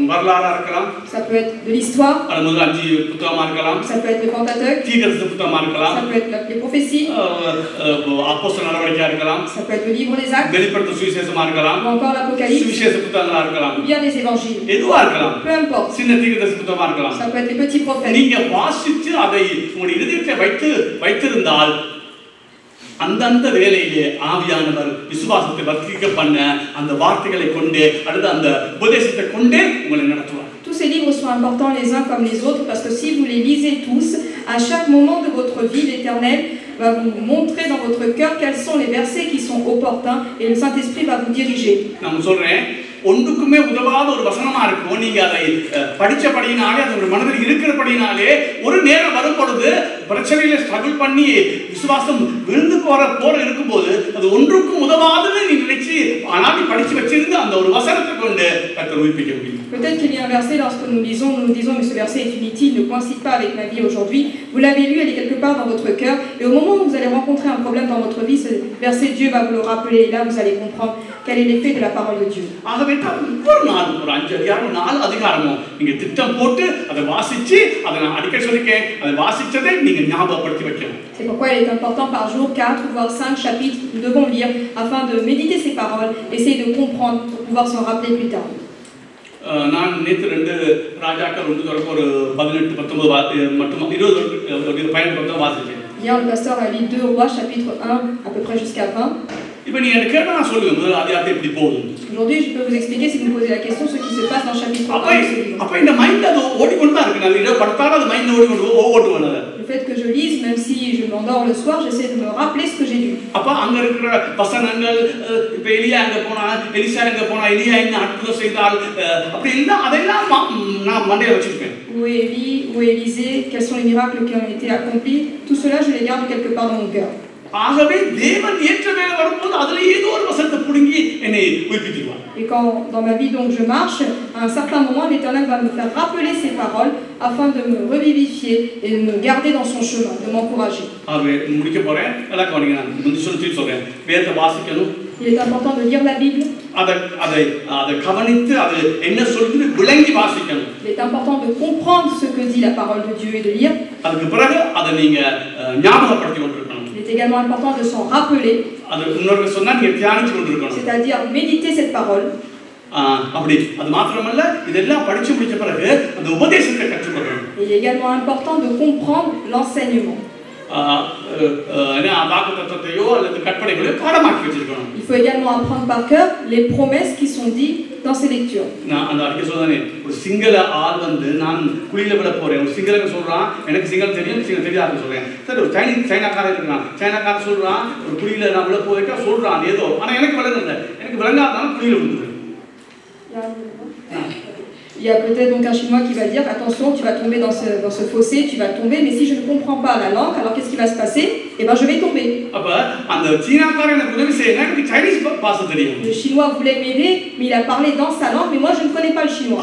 வரலாறா இருக்கலாம், ça peut être de l'histoire, அது முதல்ல 5 புத்தகமா இருக்கலாம், ça peut être le Pentateuque, தீர்க்கதரிசி புத்தகமா இருக்கலாம், ça peut être les prophéties, அப்போஸ்தலர் நடவடிக்கையா இருக்கலாம், ça peut être le livre des Actes, வெளிப்படுத்தும் சுவிசேஷமா இருக்கலாம், ou encore l'Apocalypse, சுவிசேஷ புத்தகங்களா இருக்கலாம், ou bien les évangiles, எதுவா இருக்கலாம், peu importe, சின்ன தீர்க்கதரிசி புத்தகமா இருக்கலாம், ça peut être les petits prophètes. நீங்க வாசித்து அதை உங்களுடைய இதயத்தை வைத்திருந்தால் அந்தந்த வேளையிலே ஆவியானவர் விசுவாசத்தை வர்த்திக்க பண்ண அந்த வார்த்தைகளை கொண்டு அடுத்து அந்த உபதேசத்தை கொண்டே உங்களை நடத்துவார். Tous ces livres sont importants les uns comme les autres parce que si vous les lisez tous, à chaque moment de votre vie, l'Éternel va vous montrer dans votre cœur quels sont les versets qui sont opportuns et le Saint-Esprit va vous diriger. நான் சொல்றேன், ஒன்றுக்குமே உதவாத ஒரு வசனமா இருக்கும், நீங்க அதை படிச்சபடியினாலே அது உங்க மனதில் இருக்கிறபடியினாலே ஒரு நேரம் வரும் பொழுது பிரச்சனையில ஸ்ட்ரகிள் பண்ணி விசுவாசம் விழுந்து போற இருக்கும்போது அது ஒன்றுக்கும் உதவாதது நீ நினைச்சு ஆனால் நீ படிச்சு வச்சிருந்து அந்த ஒரு வசனத்தை கொண்டு கர்த்தர் உயிர்ப்பிக்க முடியும். Peut-être qu'il y a un verset lorsque nous nous disons mais ce verset est inutile, ne coïncide pas avec ma vie aujourd'hui. Vous l'avez lu, elle est quelque part dans votre cœur et au moment où vous allez rencontrer un problème dans votre vie, ce verset Dieu va vous le rappeler et là vous allez comprendre quel est l'effet de la parole de Dieu. ஒவ்வொரு நாளும் ஒரு 5 அதிகாரம் 4 அதிகாரமும் நீங்க திட்டம் போட்டு அதை வாசிச்சு அதை நான் அடிக்கடி சொல்லிருக்கேன், அதை வாசிச்சதை நீங்க ஞாபகப்படுத்தி வைக்கணும். C'est pourquoi il est important par jour 4 voire 5 chapitres nous devons lire afin de méditer ces paroles, essayer de comprendre pour pouvoir s'en rappeler plus tard. நான் நேற்று 2 ராஜாக்கள் 1 தொடக்க ஒரு 18 19 மட்டும் 20 பயணத்தை வாசிச்சேன். Hier le pasteur a lu 2 rois chapitre 1 à peu près jusqu'à 20. இப்போ நீ எனக்கு கேட்டா நான் சொல்லுவேன் முதல்ல அதிகாரத்தை எப்படி போகுது. Aujourd'hui je peux vous expliquer si vous me posez la question ce qui se passe dans chapitre 1 de ce livre. அப்ப இந்த மைண்ட் அது ஓடிக்கொண்டு தான் இருக்கு. நான் இத படுத்தால அது mind ஓடுவானே. Le fait que je lise même si je m'endors le soir, j'essaie de me rappeler ce que j'ai lu. அப்ப அங்க இருக்கிற வசனங்கள் இப்ப எலியா அங்க போனா எலிசா அங்க போனா எலியா என்ன அற்புதம் செய்தால் அப்படி எல்லாம் அதெல்லாம் நான் மண்டையில வச்சிருப்பேன். Où est Élie, où est Élisée, quels sont les miracles qui ont été accomplis, tout cela je les garde quelque part dans mon cœur. ஆகவே தேவன் ஏற்ற வேளை வரும்போது அதுல ஏதோ ஒரு வசனத்தை புடுங்கி என்னை உயிர்ப்பித்துவார். Et quand dans ma vie donc je marche, à un certain moment l'Éternel va me faire rappeler ces paroles afin de me revivifier et de me garder dans son chemin, de m'encourager. ஆகவே முடிக்க போறேன். எல்லாம் கவனிங்க, நான் முந்தி சொல்றேன். வேதத்தை வாசிக்கணும். Il est important de lire la Bible. அதை கவனித்து அது என்ன சொல்லுது விளங்கி வாசிக்கணும். Il est important de comprendre ce que dit la parole de Dieu et de lire. அதுக்கு பிறகு அதை நீங்க ஞாபகப்படுத்தி கொண்டிருக்கணும். Il est également important de s'en rappeler. அது இன்னொரு சொன்னா நீங்க தியானிச்சு கொண்டிருக்கணும். C'est-à-dire méditer cette parole. அப்படி அது மாத்திரமல்ல இதெல்லாம் படிச்சு முடிச்ச பிறகு அந்த உபதேசத்தை கற்றுக்கொள்ளணும். Il est également important de comprendre l'enseignement. Il faut également apprendre par cœur les promesses qui sont dites dans ces lectures. Il y a peut-être donc un Chinois qui va dire attention, tu vas tomber dans ce fossé, tu vas tomber, mais si je ne comprends pas la langue, alors qu'est-ce qui va se passer? Eh bien, je vais tomber. Le Chinois voulait m'aider, mais il a parlé dans sa langue, mais moi je ne connais pas le chinois.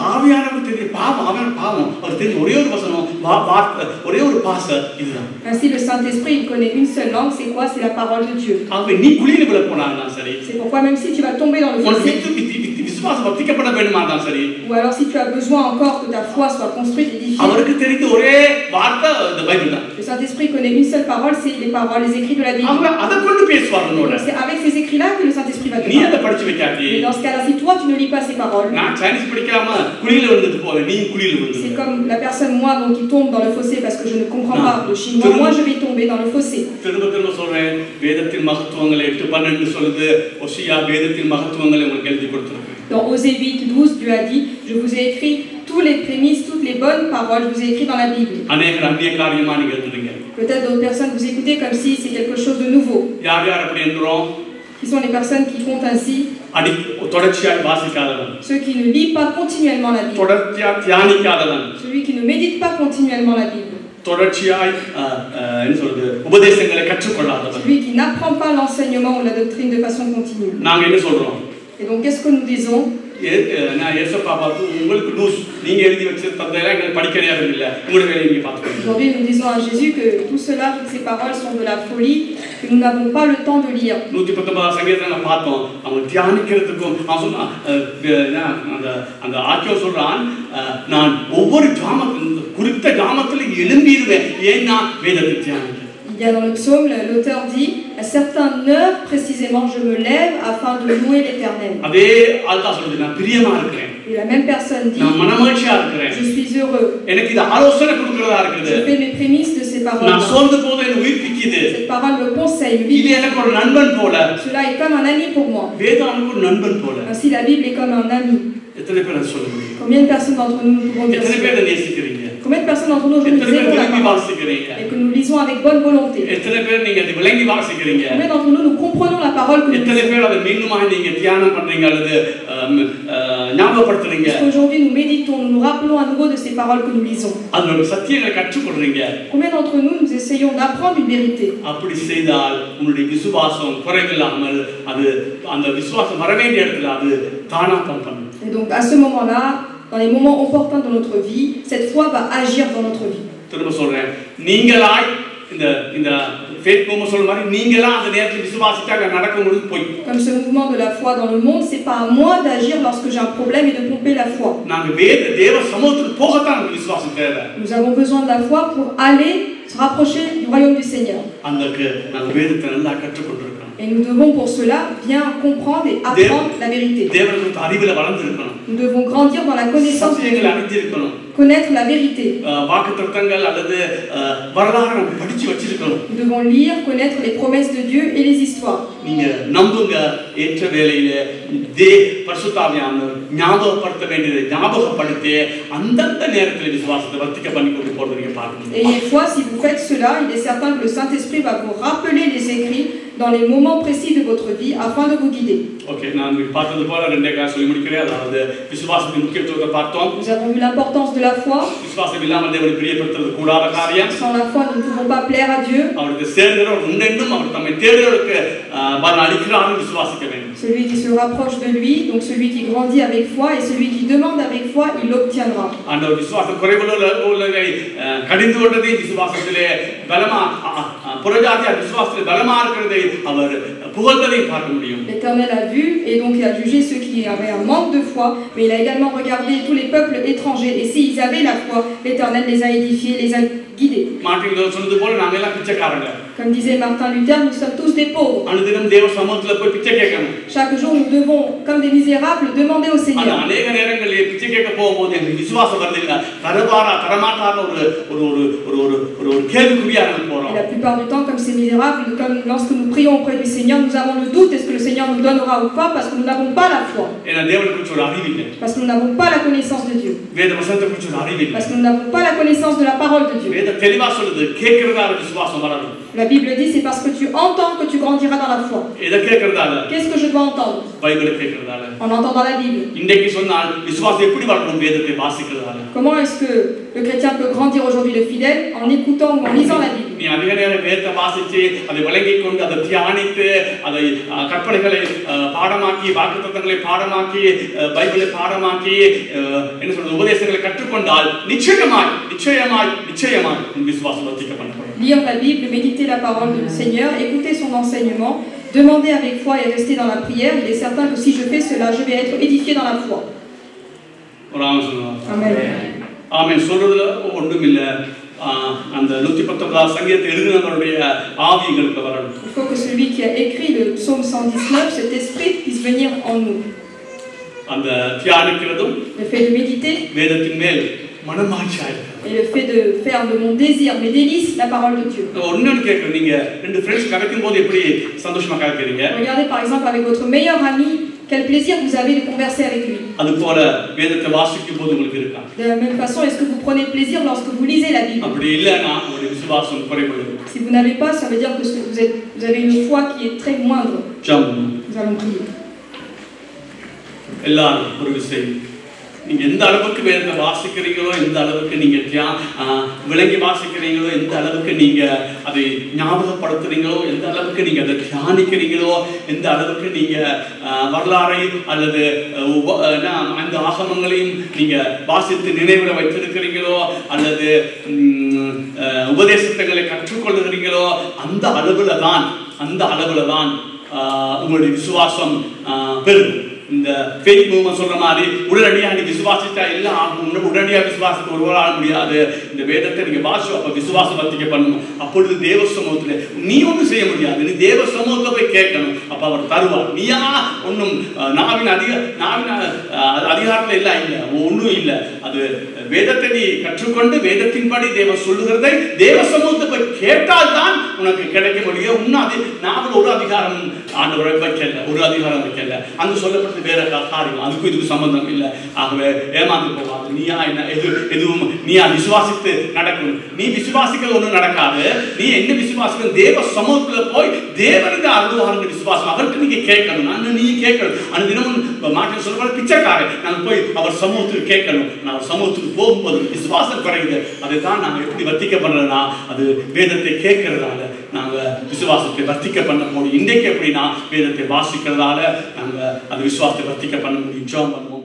Ainsi, le Saint-Esprit, il connaît une seule langue, c'est quoi? C'est la parole de Dieu. C'est pourquoi même si tu vas tomber dans le fossé, விசுவாசம் வர்த்திக்கப்பட வேண்டுமா தான் சரி. Ou alors si tu as besoin encore que ta foi soit construite et édifiée. அவருக்கு தெரிந்த ஒரே வார்த்தை இந்த Bible தான். Le Saint-Esprit connaît une seule parole, c'est les paroles, les écrits de la Bible. அவங்க அத கொண்டு பேசுவார் உன்னோட. C'est avec ces écrits-là que le Saint-Esprit va te நீ parler. அத படிச்சு வைக்காதே. Mais dans ce cas-là, si toi tu ne lis pas ces paroles, நான் சைனீஸ் படிக்காம குழியில விழுந்தது போல நீ குழியில c'est விழுந்து. comme la personne moi donc qui tombe dans le fossé parce que je ne comprends pas le chinois. Moi je vais tomber dans le fossé. திரும்ப சொல்றேன், வேதத்தின் மகத்துவங்களை 8:12 சொல்லுது. ஓசியா வேதத்தின் மகத்துவங்களை உங்களுக்கு எழுதி கொடுத்திருக்கேன். Dans Osée 8:12, Dieu a dit, je vous ai écrit tous les prémices, toutes les bonnes paroles, je vous ai écrit dans la Bible. அநேகர் அந்நிய காரியமா நீங்க எழுதுறீங்க. Peut-être d'autres personnes vous écoutez comme si c'est quelque chose de nouveau. யார் யார் அப்படி என்றோம்? Qui sont les personnes qui font ainsi? தொடர்ச்சியாய் வாசிக்காதவன். Ceux qui ne lisent pas continuellement la Bible. தொடர்ச்சியா தியானிக்காதவன். Celui qui ne médite pas continuellement la Bible. தொடர்ச்சியாய் என்ன சொல்றது உபதேசங்களை கற்றுக்கொள்ளாதவன். Celui qui n'apprend pas l'enseignement ou la doctrine de façon continue. நாங்க என்ன சொல்றோம்? Et donc qu'est-ce que nous disons? நான் ஏசப்பா பார்த்து உங்களுக்கு லூஸ் நீங்க எழுதி வச்சு தந்ததெல்லாம் எங்களுக்கு படிக்க நேரம் இல்ல உங்களுடைய வேலையை நீங்க பாத்துக்கோங்க. Aujourd'hui nous disons à Jésus que tout cela, toutes ces paroles sont de la folie, que nous n'avons pas le temps de lire. 119 சங்கீதத்துல நம்ம பார்த்தோம், அவன் தியானிக்கிறதுக்கும் அவன் சொன்னா அந்த ஆக்கியோ சொல்றான், நான் ஒவ்வொரு ஜாமத்திலும் குறித்த ஜாமத்துல எழும்பிடுவேன் ஏன்னா வேதத்தை தியானிக்கிறேன். Il y a dans le psaume, l'auteur dit, à certaines heures précisément, je me lève afin de louer l'Éternel. அதே ஆள்தான் சொல்லுது, நான் பிரியமா இருக்கிறேன். Et la même personne dit, நான் மனமகிழ்ச்சியா இருக்கிறேன். je suis heureux. எனக்கு இது ஆலோசனை கொடுக்கிறதா இருக்குது. Je fais mes prémices de ces paroles. நான் சோர்ந்து போது என்னை உயிர்ப்பிக்குது. Cette parole me conseille. இது எனக்கு ஒரு நண்பன் போல. Cela est comme un ami pour moi. வேதம் எனக்கு ஒரு நண்பன் போல. Ainsi la Bible est comme un ami. எத்தனை பேர் அதை சொல்ல முடியும்? Combien de personnes d'entre nous pouvons dire எத்தனை cela? பேர் அதை நேசிக்கிறீங்க? Combien de personnes d'entre nous aujourd'hui nous aimons la parole et que nous lisons avec bonne volonté? எத்தனை பேர் நீங்க அதை விளங்கி வாசிக்கிறீங்க? Combien d'entre nous nous comprenons la parole que nous lisons? எத்தனை பேர் அதை மீண்டுமாக நீங்க தியானம் பண்றீங்க அல்லது ஞாபகப்படுத்துறீங்க? Aujourd'hui nous méditons, nous nous rappelons à nouveau de ces paroles que nous lisons. அதோட சத்தியங்களை கற்றுக்கொள்றீங்க. Combien d'entre nous nous essayons d'apprendre une vérité? அப்படி செய்தால் உங்களுடைய விசுவாசம் குறைவில்லாமல் அது அந்த விசுவாசம் வர வேண்டிய இடத்துல அது தானா தான் பண்ணும். Et donc à ce moment-là, dans les moments opportuns de notre vie, cette foi va agir dans notre vie. திரும்ப சொல்றேன், நீங்களாய் இந்த faith movement சொல்ற மாதிரி நீங்களா அந்த நேரத்துல விசுவாசிச்சாங்க நடக்கும்போது போய். Comme ce mouvement de la foi dans le monde, c'est pas à moi d'agir lorsque j'ai un problème et de pomper la foi. நாங்க தேவ சமூகத்துக்கு போகத்தான் நமக்கு விசுவாசம் தேவை. Nous avons besoin de la foi pour aller se rapprocher du royaume du Seigneur. அதுக்கு நாங்க வேதத்தை நல்லா கற்றுக்கொண்டிருக்கோம். Et nous devons pour cela bien comprendre et apprendre la vérité. தேவனுக்கு அறிவில வளர்ந்திருக்கணும். Nous devons grandir dans la connaissance de Dieu. அறிந்திருக்கணும். Connaître la vérité. வாக்குத்தத்தங்கள் அல்லது வரலாறு நம்ம படிச்சு வச்சிருக்கணும். Nous devons lire, connaître les promesses de Dieu et les histoires. நீங்க நம்புங்க, ஏற்ற வேளையிலே பரிசுத்த ஆவியானவர் ஞாபகப்படுத்த வேண்டியதை ஞாபகப்படுத்தி அந்தந்த நேரத்தில் விசுவாசத்தை வர்த்திக்க பண்ணி கொண்டு போறதை நீங்க பார்க்கணும். Et une fois, si vous faites cela, il est certain que le Saint-Esprit va vous rappeler les écrits dans les moments précis de votre vie afin de vous guider. OK, நான் பார்த்தது போல ரெண்டே காரியம் சொல்லி முடிக்கிறேன். அதாவது விசுவாசத்தின் முக்கியத்துவத்தை பார்த்தோம். Nous avons vu l'importance de la foi. விசுவாசம் இல்லாமல் தேவனை பிரியப்படுத்துறது கூடாத காரியம். Sans la foi, nous ne pouvons pas plaire à Dieu. அவருக்கு சேர்ந்தவர் உண்டென்றும் அவர் தம்மை தேடுகிறவருக்கு பலன் அளிக்கிறார் விசுவாசிக்க வேண்டும். Celui qui se rapproche de lui, donc celui qui grandit avec foi et celui qui demande avec foi, il l'obtiendra. ஆண்டவர் விசுவாசம் குறைவுள்ளவர்களை கடிந்து கொண்டதை விசுவாசத்திலே பலமா புறஜாதியார் விசுவாசத்திலே பலமா இருக்கிறதை அவர் புகழ்ந்ததை பார்க்க முடியும். L'Éternel a vu et donc il a jugé ceux qui avaient un manque de foi, mais il a également regardé tous les peuples étrangers et s'ils avaient la foi, l'Éternel les a édifiés, les a guidés. Martin Luther சொன்னது போல நாங்க எல்லாம் பிச்சைக்காரங்க. Comme disait Martin Luther, nous sommes tous des pauvres. அனுதினம் தேவ சமூகத்துல போய் பிச்சை கேட்கணும். Chaque jour nous devons comme des misérables demander au Seigneur. அநேக நேரங்களில் பிச்சை கேட்க போகும்போது எனக்கு விசுவாசம் வரது இல்ல. தரமாட்டான ஒரு கேள்விக்குறியா நம்ம போறோம். La plupart du temps comme ces misérables, comme lorsque nous prions auprès du Seigneur, nous avons le doute est-ce que le Seigneur nous donnera ou pas parce que nous n'avons pas la foi. ஏன்னா தேவனை குறித்து ஒரு அறிவு இல்லை. Parce que nous n'avons pas la connaissance de Dieu. வேத வசனத்தை குறித்து ஒரு அறிவு இல்லை. Parce que nous n'avons pas la connaissance de la parole de Dieu. வேத தெளிவா சொல்லுது கேக்குறதால விசுவாசம் வரணும். La Bible dit c'est parce que tu entends que tu grandiras dans la foi. எதை கேக்குறதால? Qu'est-ce que je dois entendre? பைபிளை கேக்குறதால. En entendant la Bible. இன்றைக்கு சொன்னால் விசுவாசம் எப்படி வளரும் வேதத்தை வாசிக்கிறதால. Comment est-ce que le chrétien peut grandir aujourd'hui le fidèle en écoutant ou en lisant la Bible? நீ அதிக நேரம் வேதத்தை வாசிச்சு அதை விளங்கிக் கொண்டு அதை தியானித்து அதை கற்பனைகளை பாடமாக்கி வாக்குத்தத்தங்களை பாடமாக்கி பைபிளை பாடமாக்கி என்ன சொல்றது உபதேசங்களை கற்றுக்கொண்டால் நிச்சயமாய் உன் விசுவாசம் வர்த்திக்க பண்ணப்படும். Lire la Bible, méditer la parole du Seigneur, écouter son enseignement demandez avec foi et restez dans la prière, il est certain que si je fais cela, je vais être édifié dans la foi. Amen. ஆமென். சொல்றதுல ஒன்றும் இல்லை. அந்த 119 சங்கீதத்தை எழுதினவருடைய ஆவி எங்களுக்கு வரணும். Il faut que celui qui a écrit le psaume 119, cet esprit puisse venir en nous. அந்த தியானிக்கிறதும், le fait de méditer, வேதத்தின் மேல் மனமாட்சியா இருக்கு. et le fait de faire de mon désir, mes délices, la parole de Dieu. ஒன்னு கேக்குறேன், நீங்க ரெண்டு friends கலக்கும்போது எப்படி சந்தோஷமா கலக்குறீங்க? Regardez par exemple avec votre meilleur ami, quel plaisir vous avez de converser avec lui. அதுபோல வேதத்தை வாசிக்கும்போது உங்களுக்கு இருக்கா? De la même façon, est-ce que vous prenez plaisir lorsque vous lisez la Bible? அப்படி இல்லனா உங்களுடைய விசுவாசம் குறைவுள்ளது. Si vous n'avez pas, ça veut dire que vous avez une foi qui est très moindre. Nous allons prier. எல்லாரும் ஒரு விஷயம், நீங்க எந்த அளவுக்கு வேதத்தை வாசிக்கிறீங்களோ, எந்த அளவுக்கு நீங்க விளங்கி வாசிக்கிறீங்களோ, எந்த அளவுக்கு நீங்க அதை ஞாபகப்படுத்துறீங்களோ, எந்த அளவுக்கு நீங்க அதை தியானிக்கிறீங்களோ, எந்த அளவுக்கு நீங்க வரலாறை அல்லது அந்த ஆகமங்களையும் நீங்க வாசித்து நினைவில் வைத்திருக்கிறீங்களோ, அல்லது உபதேசங்களை கற்றுக்கொள்ளுகிறீங்களோ, அந்த அளவுல தான் உங்களுடைய விசுவாசம் பெருகும். இந்த ஃபெய்த் மூவ்மென்ட் சொல்ற மாதிரி உடனடியா நீ விசுவாசிச்சா எல்லாம் ஆகும், உடனடியா விசுவாசத்துக்கு ஒருவர் ஆக முடியாது. இந்த வேதத்தை நீங்க வாசி, அப்ப விசுவாச வர்த்திக்க பண்ணணும். அப்பொழுது தேவ சமூகத்துல நீ ஒன்றும் செய்ய முடியாது, நீ தேவ சமூகத்துல போய் கேட்கணும், அப்ப அவர் தருவார். நீயா ஒன்றும் நாவின் அதிகாரத்துல இல்ல ஒன்றும் இல்லை. அது வேதத்தை நீ கற்றுக்கொண்டு வேதத்தின்படி தேவன் சொல்லுகிறதை தேவ சமூகத்தை போய் கேட்டால் தான் உனக்கு கிடைக்க முடியும். இன்னும் நாவல் ஒரு அதிகாரம் ஆண்டவரை வைக்கல, ஒரு அதிகாரம் வைக்கல, அங்கு சொல்லப்பட்ட வேற காரியம், அதுக்கும் இதுக்கு சம்பந்தம் இல்லை. ஆகவே ஏமாந்து போவாது. நீயா என்ன எதுவும் நீயா விசுவாசித்து நடக்கும். நீ விசுவாசிக்கிறது ஒன்றும் நடக்காது. நீ என்ன விசுவாசிக்க தேவ சமூகத்துல போய் தேவனுக்கு அருள்வாருங்க விசுவாசம் அவருக்கு நீங்க கேட்கணும். நான் நீ கேட்கணும். அந்த தினமும் மாற்றம் சொல்ல பிச்சைக்காரன் நாங்கள் போய் அவர் சமூகத்துக்கு கேட்கணும். நான் சமூகத்துக்கு போகும்போது விசுவாசம் குறையுது. அதுதான் நாங்கள் எப்படி வர்த்திக்க பண்றோம்னா, அது வேதத்தை கேட்கறதால நாங்கள் விசுவாசத்தை வர்த்திக்க பண்ண முடியும். இன்றைக்கு எப்படின்னா வேதத்தை வாசிக்கிறதால நாங்கள் அது விசுவாசத்தை வர்த்திக்க பண்ண முடியும். ஜெபம் பண்ணுவோம்.